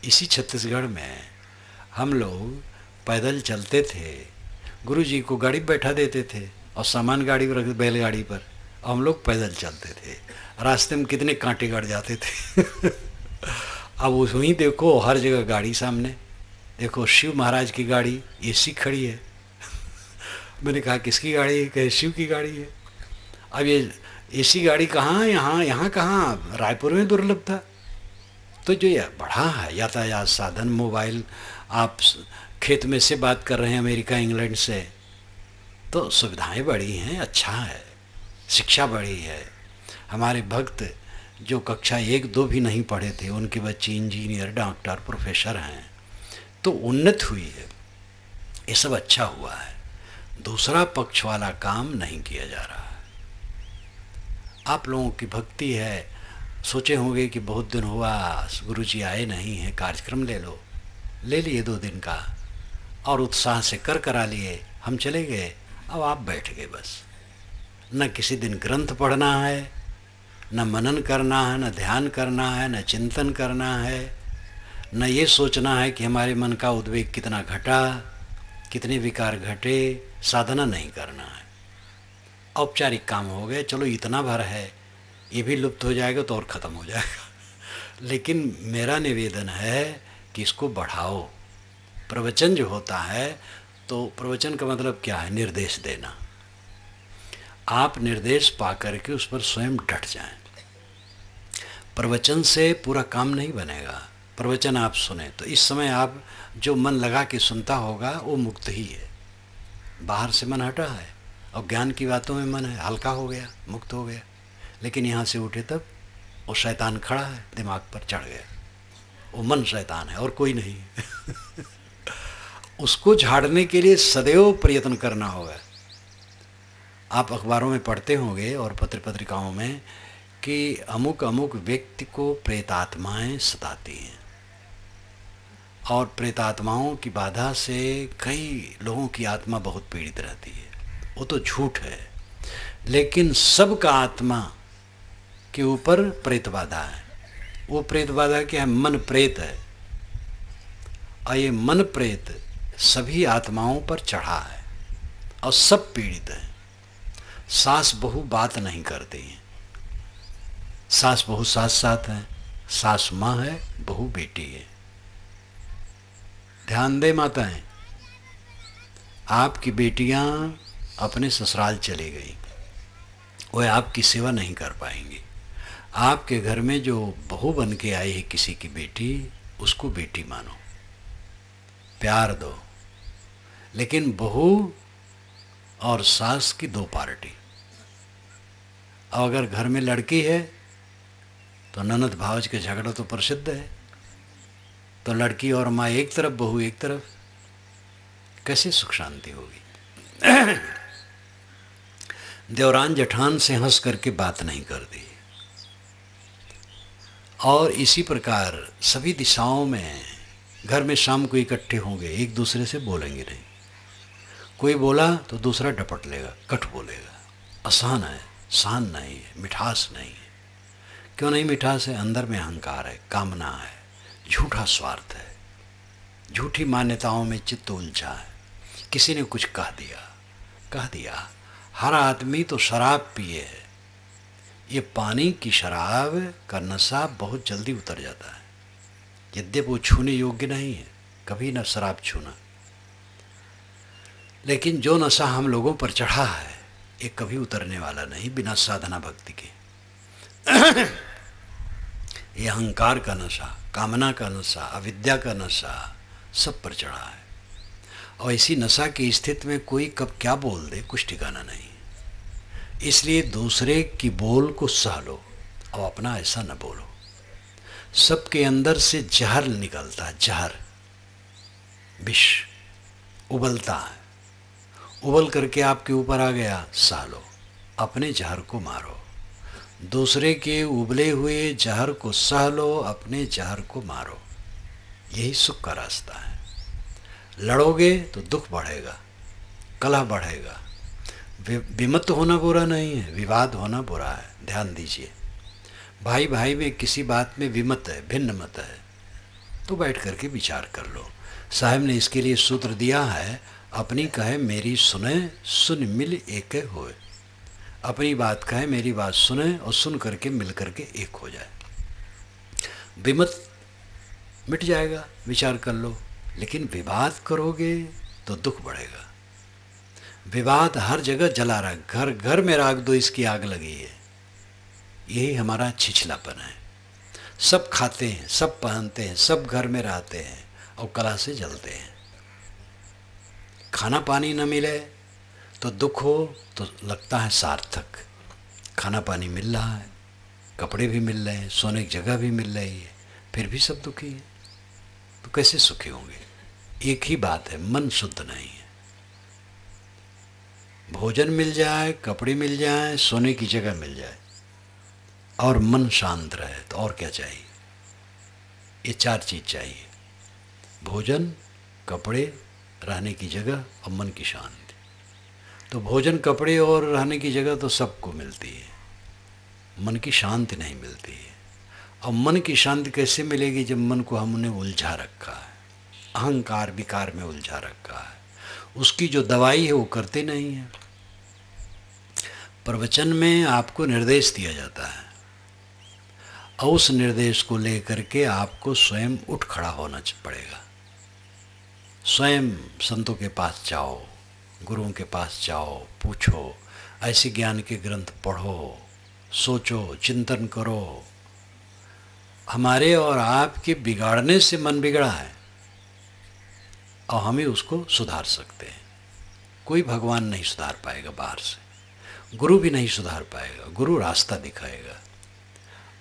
इसी छत्तीसगढ़ में हम लोग पैदल चलते थे, गुरुजी को गाड़ी पर बैठा देते थे और सामान गाड़ी पर रख, बैलगाड़ी पर, और हम लोग पैदल चलते थे। रास्ते में कितने कांटे गड़ जाते थे। अब वहीं देखो हर जगह गाड़ी सामने, देखो शिव महाराज की गाड़ी एसी खड़ी है। मैंने कहा किसकी गाड़ी है? कहे शिव की गाड़ी है। अब ये एसी गाड़ी कहाँ है? यहाँ कहाँ, रायपुर में दुर्लभ था। तो जो ये बढ़ा है यातायात साधन, मोबाइल, आप खेत में से बात कर रहे हैं अमेरिका इंग्लैंड से, तो सुविधाएं बढ़ी हैं, अच्छा है। शिक्षा बढ़ी है। हमारे भक्त जो कक्षा 1-2 भी नहीं पढ़े थे, उनके बच्चे इंजीनियर, डॉक्टर, प्रोफेसर हैं, तो उन्नत हुई है। ये सब अच्छा हुआ है। दूसरा पक्ष वाला काम नहीं किया जा रहा है। आप लोगों की भक्ति है, सोचे होंगे कि बहुत दिन हुआ गुरुजी आए नहीं हैं, कार्यक्रम ले लो। ले लिए 2 दिन का और उत्साह से करा लिए, हम चले गए। अब आप बैठ गए बस। न किसी दिन ग्रंथ पढ़ना है, न मनन करना है, न ध्यान करना है, न चिंतन करना है, न ये सोचना है कि हमारे मन का उद्वेग कितना घटा, कितने विकार घटे। साधना नहीं करना है। औपचारिक काम हो गए, चलो इतना भर है, ये भी लुप्त हो जाएगा तो और ख़त्म हो जाएगा। लेकिन मेरा निवेदन है कि इसको बढ़ाओ। प्रवचन जो होता है, तो प्रवचन का मतलब क्या है? निर्देश देना। आप निर्देश पा करके उस पर स्वयं डट जाएं। प्रवचन से पूरा काम नहीं बनेगा। प्रवचन आप सुने तो इस समय आप जो मन लगा के सुनता होगा वो मुक्त ही है। बाहर से मन हटा है और ज्ञान की बातों में मन है, हल्का हो गया, मुक्त हो गया। लेकिन यहाँ से उठे तब वो शैतान खड़ा है, दिमाग पर चढ़ गया। वो मन शैतान है और कोई नहीं। उसको झाड़ने के लिए सदैव प्रयत्न करना होगा। आप अखबारों में पढ़ते होंगे और पत्र पत्रिकाओं में कि अमुक अमुक व्यक्ति को प्रेतात्माएं सताती हैं और प्रेतात्माओं की बाधा से कई लोगों की आत्मा बहुत पीड़ित रहती है। वो तो झूठ है, लेकिन सबका आत्मा के ऊपर प्रेत बाधा है। वो प्रेत बाधा क्या है? मन प्रेत है। और ये मन प्रेत सभी आत्माओं पर चढ़ा है और सब पीड़ित हैं। सास बहू बात नहीं करती हैं, सास बहू साथ साथ हैं, सास माँ है, बहू बेटी है। ध्यान दे माताएं, आपकी बेटियां अपने ससुराल चली गई, वह आपकी सेवा नहीं कर पाएंगी। आपके घर में जो बहू बन के आई है किसी की बेटी, उसको बेटी मानो, प्यार दो। लेकिन बहू और सास की 2 पार्टी। और अगर घर में लड़की है तो ननद भावज के झगड़ा तो प्रसिद्ध है। तो लड़की और माँ एक तरफ, बहू एक तरफ, कैसे सुख शांति होगी? देवरान जेठान से हंस करके बात नहीं कर दी। और इसी प्रकार सभी दिशाओं में घर में शाम को इकट्ठे होंगे, एक दूसरे से बोलेंगे नहीं। कोई बोला तो दूसरा डपट लेगा, कट बोलेगा। आसान है, शान नहीं है, मिठास नहीं है। क्यों नहीं मिठास है? अंदर में अहंकार है, कामना है, झूठा स्वार्थ है, झूठी मान्यताओं में चित्त उलझा है। किसी ने कुछ कह दिया। हर आदमी तो शराब पिए है। ये पानी की शराब का नशा बहुत जल्दी उतर जाता है, यद्यपि वो छूने योग्य नहीं है, कभी न शराब छूना। लेकिन जो नशा हम लोगों पर चढ़ा है ये कभी उतरने वाला नहीं बिना साधना भक्ति के। ये अहंकार का नशा, कामना का नशा, अविद्या का नशा सब पर चढ़ा है। और इसी नशा की स्थिति में कोई कब क्या बोल दे कुछ ठिकाना नहीं। इसलिए दूसरे की बोल को सह लो और अपना ऐसा न बोलो। सबके अंदर से जहर निकलता है, जहर, विष उबलता है। उबल करके आपके ऊपर आ गया, सह लो, अपने जहर को मारो। दूसरे के उबले हुए जहर को सह लो, अपने जहर को मारो। यही सुख का रास्ता है। लड़ोगे तो दुख बढ़ेगा, कलह बढ़ेगा। विमत होना बुरा नहीं है, विवाद होना बुरा है। ध्यान दीजिए, भाई भाई में किसी बात में विमत है, भिन्न मत है, तो बैठ करके विचार कर लो। साहब ने इसके लिए सूत्र दिया है, अपनी कहे मेरी सुने, सुन मिल एक होए। अपनी बात कहे, मेरी बात सुने और सुन करके मिल करके एक हो जाए। विमत मिट जाएगा, विचार कर लो। लेकिन विवाद करोगे तो दुख बढ़ेगा। विवाद हर जगह जला रहा है, घर घर में राख दो इसकी आग लगी है। यही हमारा छिछलापन है। सब खाते हैं, सब पहनते हैं, सब घर में रहते हैं और कला से जलते हैं। खाना पानी न मिले तो दुख हो तो लगता है सार्थक। खाना पानी मिल रहा है, कपड़े भी मिल रहे हैं, सोने की जगह भी मिल रही है, फिर भी सब दुखी है, तो कैसे सुखी होंगे? एक ही बात है, मन शुद्ध नहीं है। भोजन मिल जाए, कपड़े मिल जाए, सोने की जगह मिल जाए और मन शांत रहे तो और क्या चाहिए? ये चार चीज़ चाहिए: भोजन, कपड़े, रहने की जगह और मन की शांति। तो भोजन, कपड़े और रहने की जगह तो सबको मिलती है, मन की शांति नहीं मिलती है। और मन की शांति कैसे मिलेगी जब मन को हमने उलझा रखा है, अहंकार विकार में उलझा रखा है। उसकी जो दवाई है वो करते नहीं है। प्रवचन में आपको निर्देश दिया जाता है और उस निर्देश को लेकर के आपको स्वयं उठ खड़ा होना पड़ेगा। स्वयं संतों के पास जाओ, गुरुओं के पास जाओ, पूछो, ऐसे ज्ञान के ग्रंथ पढ़ो, सोचो, चिंतन करो। हमारे और आपके बिगाड़ने से मन बिगड़ा है और हमें उसको सुधार सकते हैं। कोई भगवान नहीं सुधार पाएगा बाहर से, गुरु भी नहीं सुधार पाएगा। गुरु रास्ता दिखाएगा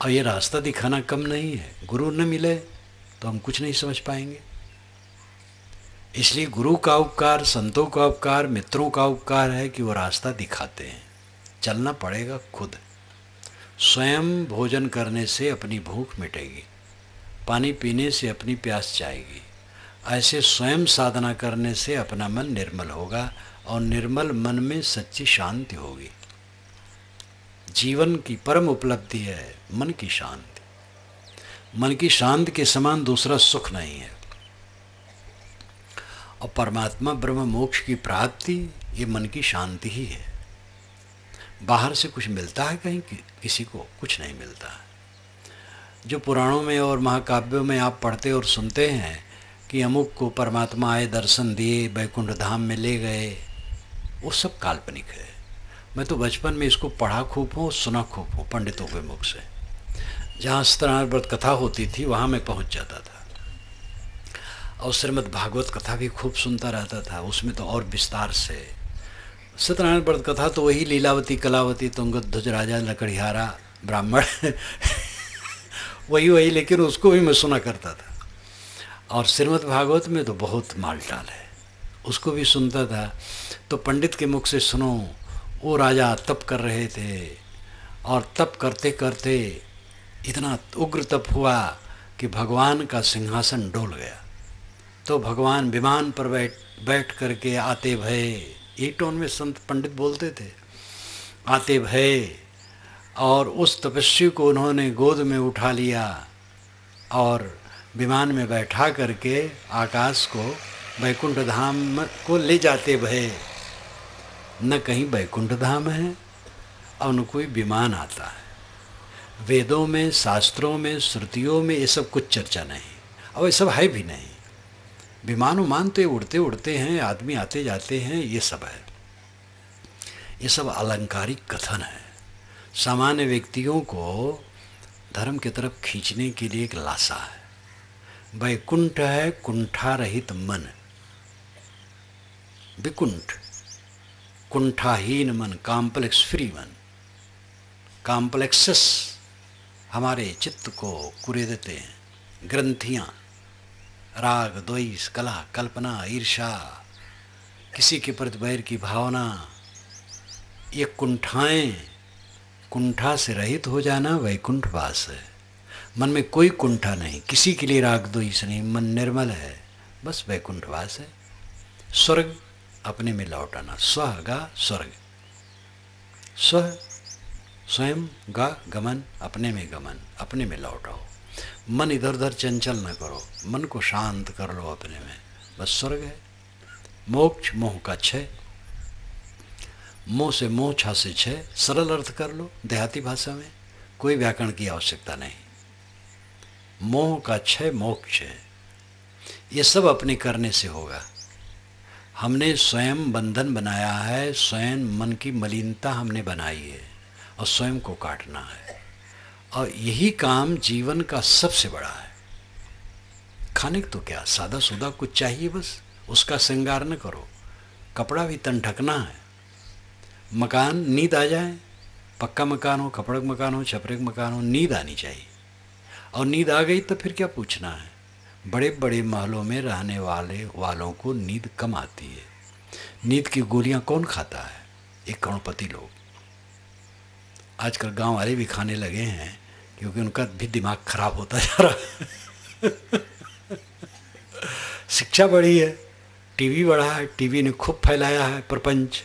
और ये रास्ता दिखाना कम नहीं है। गुरु न मिले तो हम कुछ नहीं समझ पाएंगे। इसलिए गुरु का उपकार, संतों का उपकार, मित्रों का उपकार है कि वो रास्ता दिखाते हैं। चलना पड़ेगा खुद। स्वयं भोजन करने से अपनी भूख मिटेगी, पानी पीने से अपनी प्यास जाएगी। ऐसे स्वयं साधना करने से अपना मन निर्मल होगा और निर्मल मन में सच्ची शांति होगी। जीवन की परम उपलब्धि है मन की शांति। मन की शांति के समान दूसरा सुख नहीं है। और परमात्मा ब्रह्म मोक्ष की प्राप्ति ये मन की शांति ही है। बाहर से कुछ मिलता है कहीं किसी को? कुछ नहीं मिलता है। जो पुराणों में और महाकाव्यों में आप पढ़ते और सुनते हैं कि अमुक को परमात्मा आए, दर्शन दिए, बैकुंठ धाम में ले गए, वो सब काल्पनिक है। मैं तो बचपन में इसको पढ़ा खूब हूँ, सुना खूब हूँ पंडितों के मुख से। जहाँ सत्यनारायण व्रत कथा होती थी वहाँ मैं पहुँच जाता था और श्रीमद् भागवत कथा भी खूब सुनता रहता था। उसमें तो और विस्तार से सत्यनारायण व्रत कथा तो वही लीलावती, कलावती, तुंगध्वज राजा, लकड़िहारा, ब्राह्मण वही, लेकिन उसको भी मैं सुना करता था। और श्रीमद् भागवत में तो बहुत मालटाल है, उसको भी सुनता था। तो पंडित के मुख से सुनो, वो राजा तप कर रहे थे और तप करते करते इतना उग्र तप हुआ कि भगवान का सिंहासन डोल गया। तो भगवान विमान पर बैठ करके आते भय, यही टोन में संत पंडित बोलते थे, आते भय, और उस तपस्वी को उन्होंने गोद में उठा लिया और विमान में बैठा करके आकाश को, वैकुंठ धाम को ले जाते भय। न कहीं वैकुंठ धाम है और न कोई विमान आता है। वेदों में, शास्त्रों में, श्रुतियों में ये सब कुछ चर्चा नहीं, और ये सब है भी नहीं। विमान उमान तो ये उड़ते उड़ते हैं, आदमी आते जाते हैं, ये सब है। ये सब अलंकारिक कथन है, सामान्य व्यक्तियों को धर्म की तरफ खींचने के लिए एक लाशा है। वैकुंठ है कुंठा रहित मन, विकुंठ कुंठाहीन मन, कॉम्प्लेक्स फ्री मन। कॉम्प्लेक्सेस हमारे चित्त को कुरेदते हैं, ग्रंथियाँ, राग, द्वेष, कलह, कल्पना, ईर्ष्या, किसी के प्रति वैर की भावना, ये कुंठाएं, कुंठा से रहित हो जाना वैकुंठ वास है। मन में कोई कुंठा नहीं, किसी के लिए राग द्वेष नहीं, मन निर्मल है, बस वैकुंठ वास है। स्वर्ग अपने में लौट आना, स्व गा स्वर्ग, स्व स्वयं गा गमन, अपने में गमन, अपने में लौट आओ। मन इधर उधर चंचल न करो, मन को शांत कर लो अपने में, बस स्वर्ग है। मोक्ष, मोह का क्षय, मोह से मोह, छा से क्षय, सरल अर्थ कर लो देहाती भाषा में, कोई व्याकरण की आवश्यकता नहीं। मोह का क्षय मोक्ष है। ये सब अपने करने से होगा। हमने स्वयं बंधन बनाया है, स्वयं मन की मलिनता हमने बनाई है और स्वयं को काटना है। और यही काम जीवन का सबसे बड़ा है। खाने को तो क्या सादा सुदा कुछ चाहिए, बस उसका श्रृंगार न करो। कपड़ा भी तन ढकना है। मकान, नींद आ जाए, पक्का मकान हो, कपड़े का मकान हो, छपरे का मकान हो, नींद आनी चाहिए। और नींद आ गई तो फिर क्या पूछना है। बड़े बड़े महलों में रहने वालों को नींद कम आती है। नींद की गोलियां कौन खाता है? एक करोड़पति लोग। आजकल गांव वाले भी खाने लगे हैं, क्योंकि उनका भी दिमाग खराब होता जा रहा है। शिक्षा बढ़ी है, टीवी बढ़ा है, टीवी ने खूब फैलाया है प्रपंच,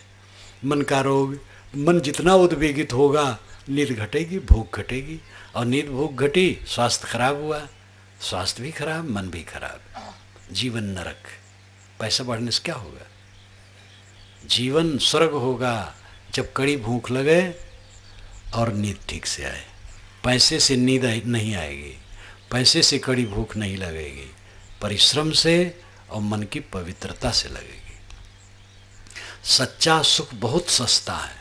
मन का रोग। मन जितना उद्वेगित होगा, नींद घटेगी, भूख घटेगी, और नींद भूख घटी, स्वास्थ्य खराब हुआ, स्वास्थ्य भी खराब, मन भी खराब, जीवन नरक। पैसा बढ़ने से क्या होगा? जीवन स्वर्ग होगा जब कड़ी भूख लगे और नींद ठीक से आए। पैसे से नींद नहीं आएगी, पैसे से कड़ी भूख नहीं लगेगी, परिश्रम से और मन की पवित्रता से लगेगी। सच्चा सुख बहुत सस्ता है,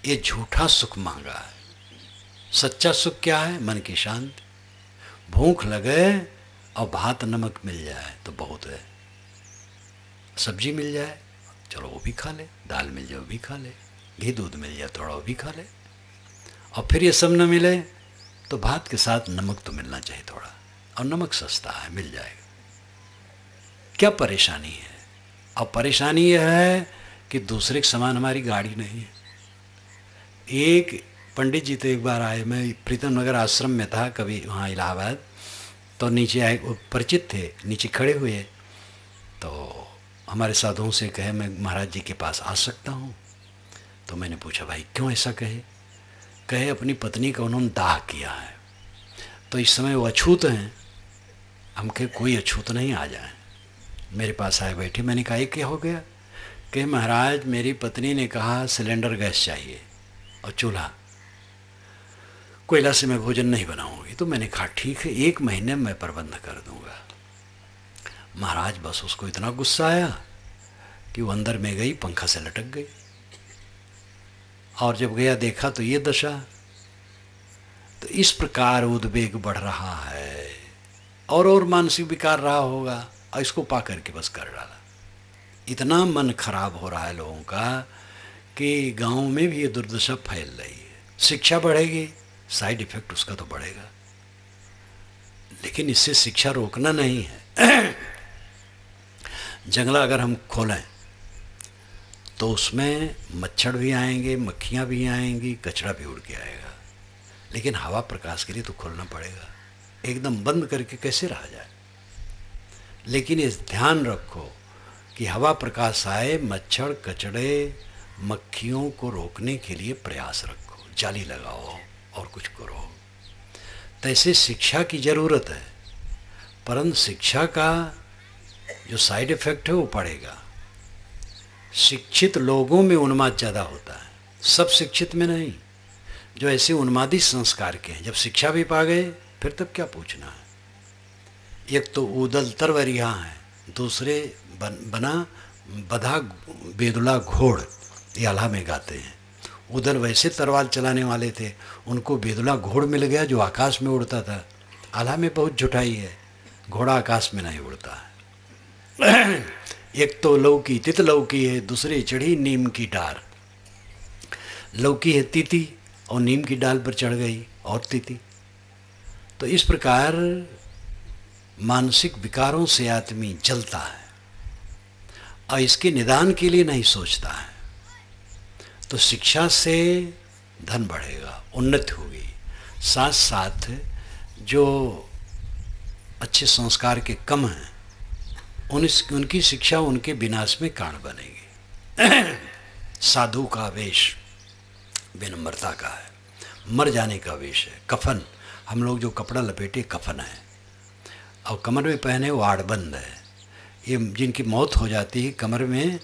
ये झूठा सुख महंगा है। सच्चा सुख क्या है? मन की शांति। भूख लगे और भात नमक मिल जाए तो बहुत है। सब्जी मिल जाए, चलो वो भी खा ले, दाल मिल जाए वो भी खा ले, घी दूध मिल जाए थोड़ा वो भी खा ले, और फिर ये सब न मिले तो भात के साथ नमक तो मिलना चाहिए थोड़ा, और नमक सस्ता है, मिल जाएगा। क्या परेशानी है? और परेशानी यह है कि दूसरे के समान हमारी गाड़ी नहीं है। एक पंडित जी तो एक बार आए, मैं प्रीतम नगर आश्रम में था कभी वहाँ इलाहाबाद, तो नीचे आए, वो परिचित थे, नीचे खड़े हुए, तो हमारे साधुओं से कहे मैं महाराज जी के पास आ सकता हूँ? तो मैंने पूछा भाई क्यों ऐसा कहे? कहे अपनी पत्नी का उन्होंने दाह किया है, तो इस समय वो अछूत हैं। हम कहे कोई अछूत नहीं, आ जाए। मेरे पास आए बैठे, मैंने कहा ये क्या हो गया? कहे महाराज मेरी पत्नी ने कहा सिलेंडर गैस चाहिए और चूल्हा, कोयला से मैं भोजन नहीं बनाऊंगी। तो मैंने कहा ठीक है, 1 महीने में मैं प्रबंध कर दूंगा। महाराज बस उसको इतना गुस्सा आया कि वो अंदर में गई, पंखा से लटक गई, और जब गया देखा तो ये दशा। तो इस प्रकार उद्वेग बढ़ रहा है, और मानसिक विकार रहा होगा, और इसको पा करके बस कर डाला। इतना मन खराब हो रहा है लोगों का कि गांव में भी ये दुर्दशा फैल रही है। शिक्षा बढ़ेगी, साइड इफेक्ट उसका तो बढ़ेगा, लेकिन इससे शिक्षा रोकना नहीं है। जंगला अगर हम खोलें तो उसमें मच्छर भी आएंगे, मक्खियाँ भी आएंगी, कचरा भी उड़ के आएगा। लेकिन हवा प्रकाश के लिए तो खोलना पड़ेगा, एकदम बंद करके कैसे रहा जाए। लेकिन इस ध्यान रखो कि हवा प्रकाश आए, मच्छर कचड़े मक्खियों को रोकने के लिए प्रयास रखो, जाली लगाओ और कुछ करो। तो ऐसे शिक्षा की ज़रूरत है, परंतु शिक्षा का जो साइड इफ़ेक्ट है वो पड़ेगा। शिक्षित लोगों में उन्माद ज़्यादा होता है, सब शिक्षित में नहीं। जो ऐसे उन्मादी संस्कार के हैं, जब शिक्षा भी पा गए फिर तब क्या पूछना है। एक तो ऊदल तरवरिया है, दूसरे बना बधा बेदुला घोड़, ये आल्हा में गाते हैं। उधर वैसे तरवाल चलाने वाले थे, उनको बेदुला घोड़ मिल गया जो आकाश में उड़ता था। आल्हा में बहुत झुठाई है, घोड़ा आकाश में नहीं उड़ता है। एक तो लौकी तित लौकी है, दूसरे चढ़ी नीम की डार। लौकी है तीती और नीम की डाल पर चढ़ गई और तीती। तो इस प्रकार मानसिक विकारों से आदमी जलता है और इसके निदान के लिए नहीं सोचता है। तो शिक्षा से धन बढ़ेगा, उन्नति होगी, साथ साथ जो अच्छे संस्कार के कम हैं उनकी शिक्षा उनके विनाश में कारण बनेगी। साधु का वेश विनम्रता का है, मर जाने का वेश है। कफन, हम लोग जो कपड़ा लपेटे कफन है और कमर में पहने वो आड़बंद है। ये जिनकी मौत हो जाती है कमर में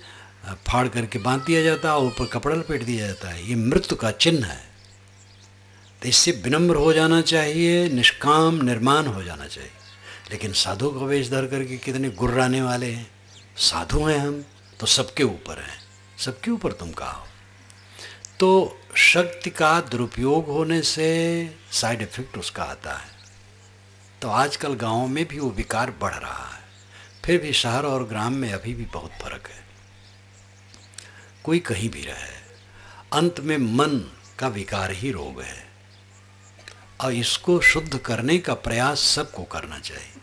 फाड़ करके बांध दिया जाता है और ऊपर कपड़ा लपेट दिया जाता है, ये मृत्यु का चिन्ह है। तो इससे विनम्र हो जाना चाहिए, निष्काम निर्माण हो जाना चाहिए। लेकिन साधु का वेश धर करके कितने गुर्राने वाले हैं। साधु हैं हम तो सबके ऊपर हैं, सबके ऊपर तुम कहो। तो शक्ति का दुरुपयोग होने से साइड इफ़ेक्ट उसका आता है। तो आजकल गाँव में भी वो विकार बढ़ रहा है, फिर भी शहर और ग्राम में अभी भी बहुत फर्क है। कोई कहीं भी रहे, अंत में मन का विकार ही रोग है और इसको शुद्ध करने का प्रयास सबको करना चाहिए।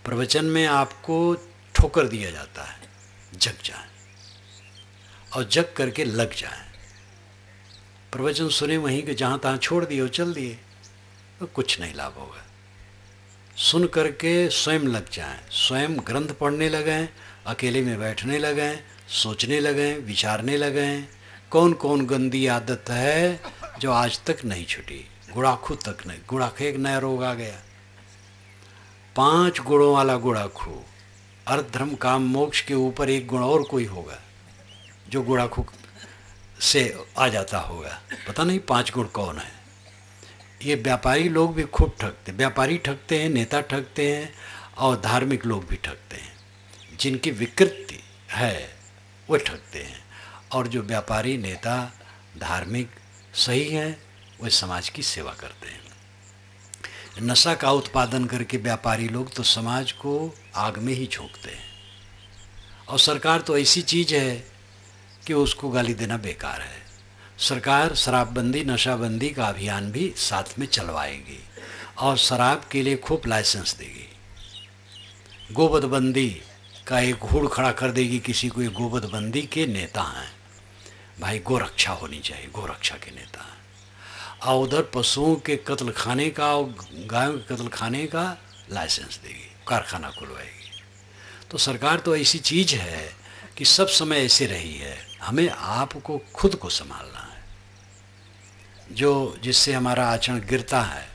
प्रवचन में आपको ठोकर दिया जाता है, जग जाए और जग करके लग जाए। प्रवचन सुने वहीं के जहाँ तहाँ छोड़ दिए और चल दिए तो कुछ नहीं लाभ होगा। सुन करके स्वयं लग जाएं, स्वयं ग्रंथ पढ़ने लगें, अकेले में बैठने लगें, सोचने लगें, विचारने लगें। कौन कौन गंदी आदत है जो आज तक नहीं छूटी। गुड़ाखू तक नहीं, गुड़ाखू एक नया रोग आ गया, 5 गुणों वाला गुड़ाखू। अर्थ धर्म काम मोक्ष के ऊपर एक गुण और कोई होगा जो गुड़ाखू से आ जाता होगा, पता नहीं 5 गुण कौन है। ये व्यापारी लोग भी खूब ठगते, व्यापारी ठगते हैं, नेता ठगते हैं और धार्मिक लोग भी ठगते हैं। जिनकी विकृति है वो ठगते हैं और जो व्यापारी नेता धार्मिक सही है वो समाज की सेवा करते हैं। नशा का उत्पादन करके व्यापारी लोग तो समाज को आग में ही झोंकते हैं और सरकार तो ऐसी चीज़ है कि उसको गाली देना बेकार है। सरकार शराबबंदी नशाबंदी का अभियान भी साथ में चलवाएगी और शराब के लिए खूब लाइसेंस देगी। गोवधबंदी का एक हुड़ खड़ा कर देगी किसी को, ये गोवधबंदी के नेता हैं भाई, गोरक्षा होनी चाहिए, गोरक्षा के नेता हैं। और उधर पशुओं के कत्ल खाने का और गायों के कत्ल खाने का लाइसेंस देगी, कारखाना खुलवाएगी। तो सरकार तो ऐसी चीज़ है कि सब समय ऐसे रही है। हमें आपको खुद को संभालना है, जो जिससे हमारा आचरण गिरता है,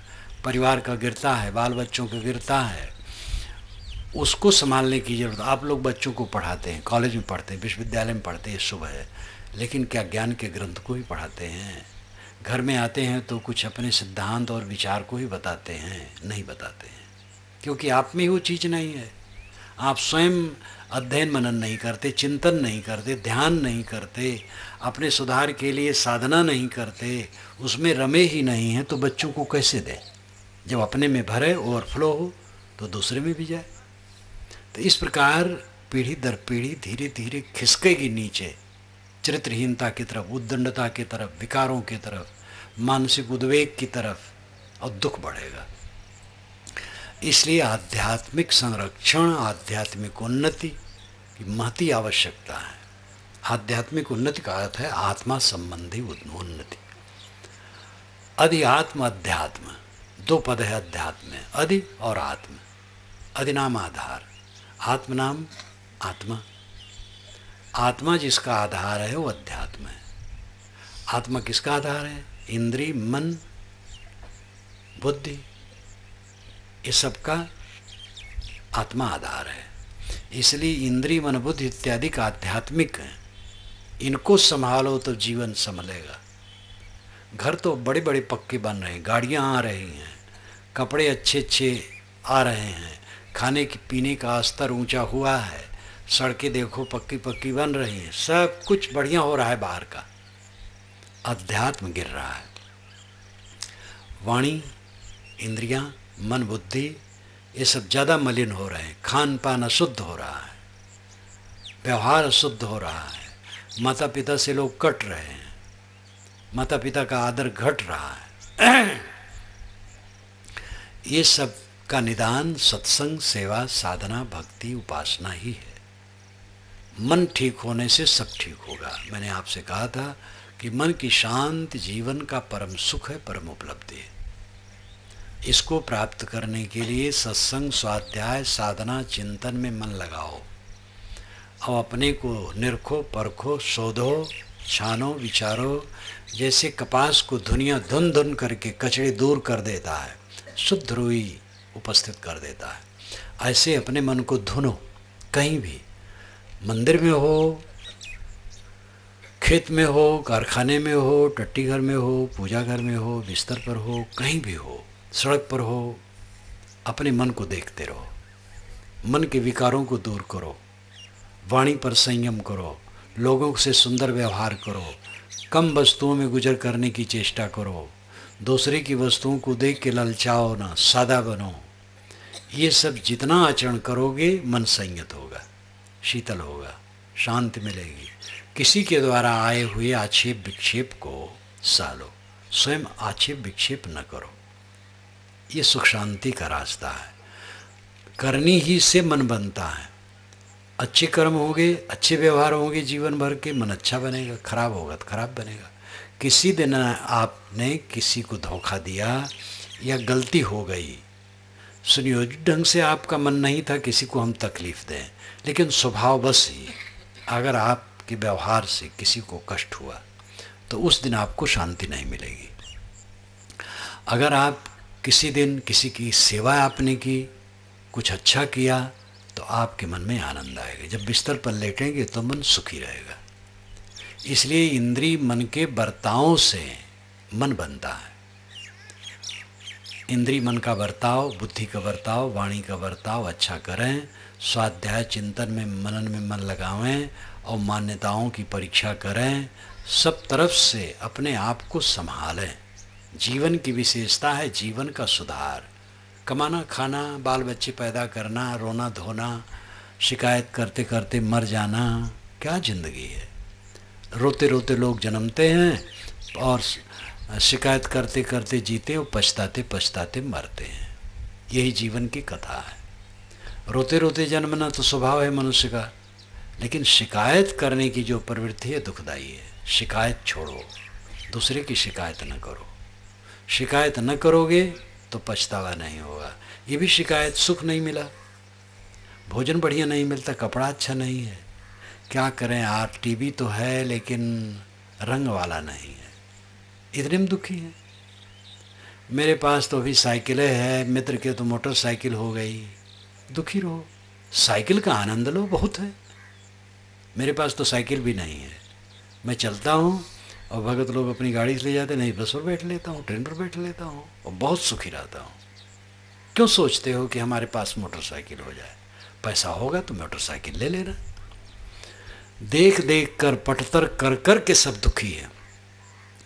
परिवार का गिरता है, बाल बच्चों का गिरता है, उसको संभालने की ज़रूरत। आप लोग बच्चों को पढ़ाते हैं, कॉलेज में पढ़ते हैं, विश्वविद्यालय में पढ़ते हैं, शुभ है, लेकिन क्या ज्ञान के ग्रंथ को ही पढ़ाते हैं? घर में आते हैं तो कुछ अपने सिद्धांत और विचार को ही बताते हैं? नहीं बताते हैं, क्योंकि आप में वो चीज़ नहीं है। आप स्वयं अध्ययन मनन नहीं करते, चिंतन नहीं करते, ध्यान नहीं करते, अपने सुधार के लिए साधना नहीं करते, उसमें रमे ही नहीं हैं, तो बच्चों को कैसे दें? जब अपने में भरे, ओवरफ्लो हो, तो दूसरे में भी जाए। तो इस प्रकार पीढ़ी दर पीढ़ी धीरे धीरे खिसकेगी नीचे, चरित्रहीनता की तरफ, उद्दंडता की तरफ, विकारों की तरफ, मानसिक उद्वेग की तरफ, और दुख बढ़ेगा। इसलिए आध्यात्मिक संरक्षण, आध्यात्मिक उन्नति की महती आवश्यकता है। आध्यात्मिक उन्नति का अर्थ है आत्मा संबंधी उन्नति। अधिआत्म अध्यात्म, दो पद है अध्यात्म में, अधि और आत्म। अधि नाम आधार, आत्म नाम आत्मा। आत्मा जिसका आधार है वो अध्यात्म है। आत्मा किसका आधार है? इंद्रिय, मन, बुद्धि, ये सबका आत्मा आधार है। इसलिए इंद्रिय, मन, बुद्धि इत्यादि का आध्यात्मिक है। इनको संभालो तो जीवन संभलेगा। घर तो बड़े बड़े पक्के बन रहे हैं, गाड़ियाँ आ रही हैं, कपड़े अच्छे अच्छे आ रहे हैं, खाने की पीने का स्तर ऊंचा हुआ है, सड़कें देखो पक्की पक्की बन रही हैं, सब कुछ बढ़िया हो रहा है बाहर का। अध्यात्म गिर रहा है। वाणी, इंद्रियां, मन, बुद्धि ये सब ज़्यादा मलिन हो रहे हैं। खान पान अशुद्ध हो रहा है, व्यवहार अशुद्ध हो रहा है, माता पिता से लोग कट रहे हैं, माता पिता का आदर घट रहा है। ये सब का निदान सत्संग, सेवा, साधना, भक्ति, उपासना ही है। मन ठीक होने से सब ठीक होगा। मैंने आपसे कहा था कि मन की शांति जीवन का परम सुख है, परम उपलब्धि है। इसको प्राप्त करने के लिए सत्संग, स्वाध्याय, साधना, चिंतन में मन लगाओ और अपने को निरखो, परखो, शोधो, छानो, विचारो। जैसे कपास को धुनिया धुन धुन करके कचड़े दूर कर देता है, शुद्ध रुई उपस्थित कर देता है, ऐसे अपने मन को धुनो। कहीं भी, मंदिर में हो, खेत में हो, कारखाने में हो, टट्टी घर में हो, पूजा घर में हो, बिस्तर पर हो, कहीं भी हो, सड़क पर हो, अपने मन को देखते रहो। मन के विकारों को दूर करो, वाणी पर संयम करो, लोगों से सुंदर व्यवहार करो, कम वस्तुओं में गुजर करने की चेष्टा करो, दूसरे की वस्तुओं को देख के ललचाओ ना, सादा बनो। ये सब जितना आचरण करोगे मन संयत होगा, शीतल होगा, शांति मिलेगी। किसी के द्वारा आए हुए आक्षेप विक्षेप को सालो, स्वयं आक्षेप विक्षेप न करो। ये सुख शांति का रास्ता है। करनी ही से मन बनता है। अच्छे कर्म होंगे, अच्छे व्यवहार होंगे जीवन भर के, मन अच्छा बनेगा। खराब होगा तो खराब बनेगा। किसी दिन आपने किसी को धोखा दिया या गलती हो गई, सुनियोजित ढंग से आपका मन नहीं था किसी को हम तकलीफ़ दें, लेकिन स्वभाव बस ही अगर आपके व्यवहार से किसी को कष्ट हुआ तो उस दिन आपको शांति नहीं मिलेगी। अगर आप किसी दिन किसी की सेवा आपने की, कुछ अच्छा किया, तो आपके मन में आनंद आएगा। जब बिस्तर पर लेटेंगे तो मन सुखी रहेगा। इसलिए इंद्रिय मन के बर्तावों से मन बनता है। इंद्रिय मन का बर्ताव, बुद्धि का बर्ताव, वाणी का बर्ताव अच्छा करें। स्वाध्याय चिंतन में, मनन में मन लगावें और मान्यताओं की परीक्षा करें। सब तरफ से अपने आप को संभालें। जीवन की विशेषता है जीवन का सुधार। कमाना, खाना, बाल बच्चे पैदा करना, रोना धोना, शिकायत करते करते मर जाना, क्या ज़िंदगी है। रोते रोते लोग जन्मते हैं और शिकायत करते करते जीते और पछताते पछताते मरते हैं। यही जीवन की कथा है। रोते रोते जन्मना तो स्वभाव है मनुष्य का, लेकिन शिकायत करने की जो प्रवृत्ति है दुखदाई है। शिकायत छोड़ो, दूसरे की शिकायत न करो। शिकायत न करोगे तो पछतावा नहीं होगा। ये भी शिकायत, सुख नहीं मिला, भोजन बढ़िया नहीं मिलता, कपड़ा अच्छा नहीं है, क्या करें आप, टीवी तो है लेकिन रंग वाला नहीं है, इतने में दुखी हैं। मेरे पास तो अभी साइकिलें है, मित्र के तो मोटरसाइकिल हो गई, दुखी रहो। साइकिल का आनंद लो, बहुत है। मेरे पास तो साइकिल भी नहीं है, मैं चलता हूँ और भगत लोग अपनी गाड़ी से ले जाते, नहीं बस पर बैठ लेता हूँ, ट्रेन पर बैठ लेता हूँ और बहुत सुखी रहता हूँ। क्यों सोचते हो कि हमारे पास मोटरसाइकिल हो जाए? पैसा होगा तो मोटरसाइकिल ले लेना। देख देख कर, पटतर कर कर के सब दुखी है।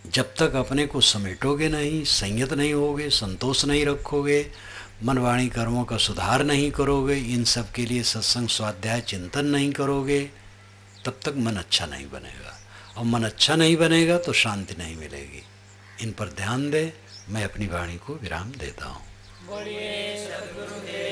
जब तक अपने को समेटोगे नहीं, संयत नहीं होगे, संतोष नहीं रखोगे, मन वाणी कर्मों का सुधार नहीं करोगे, इन सब के लिए सत्संग स्वाध्याय चिंतन नहीं करोगे, तब तक मन अच्छा नहीं बनेगा। और मन अच्छा नहीं बनेगा तो शांति नहीं मिलेगी। इन पर ध्यान दे। मैं अपनी वाणी को विराम देता हूँ। बोलिए सद्गुरुदेव।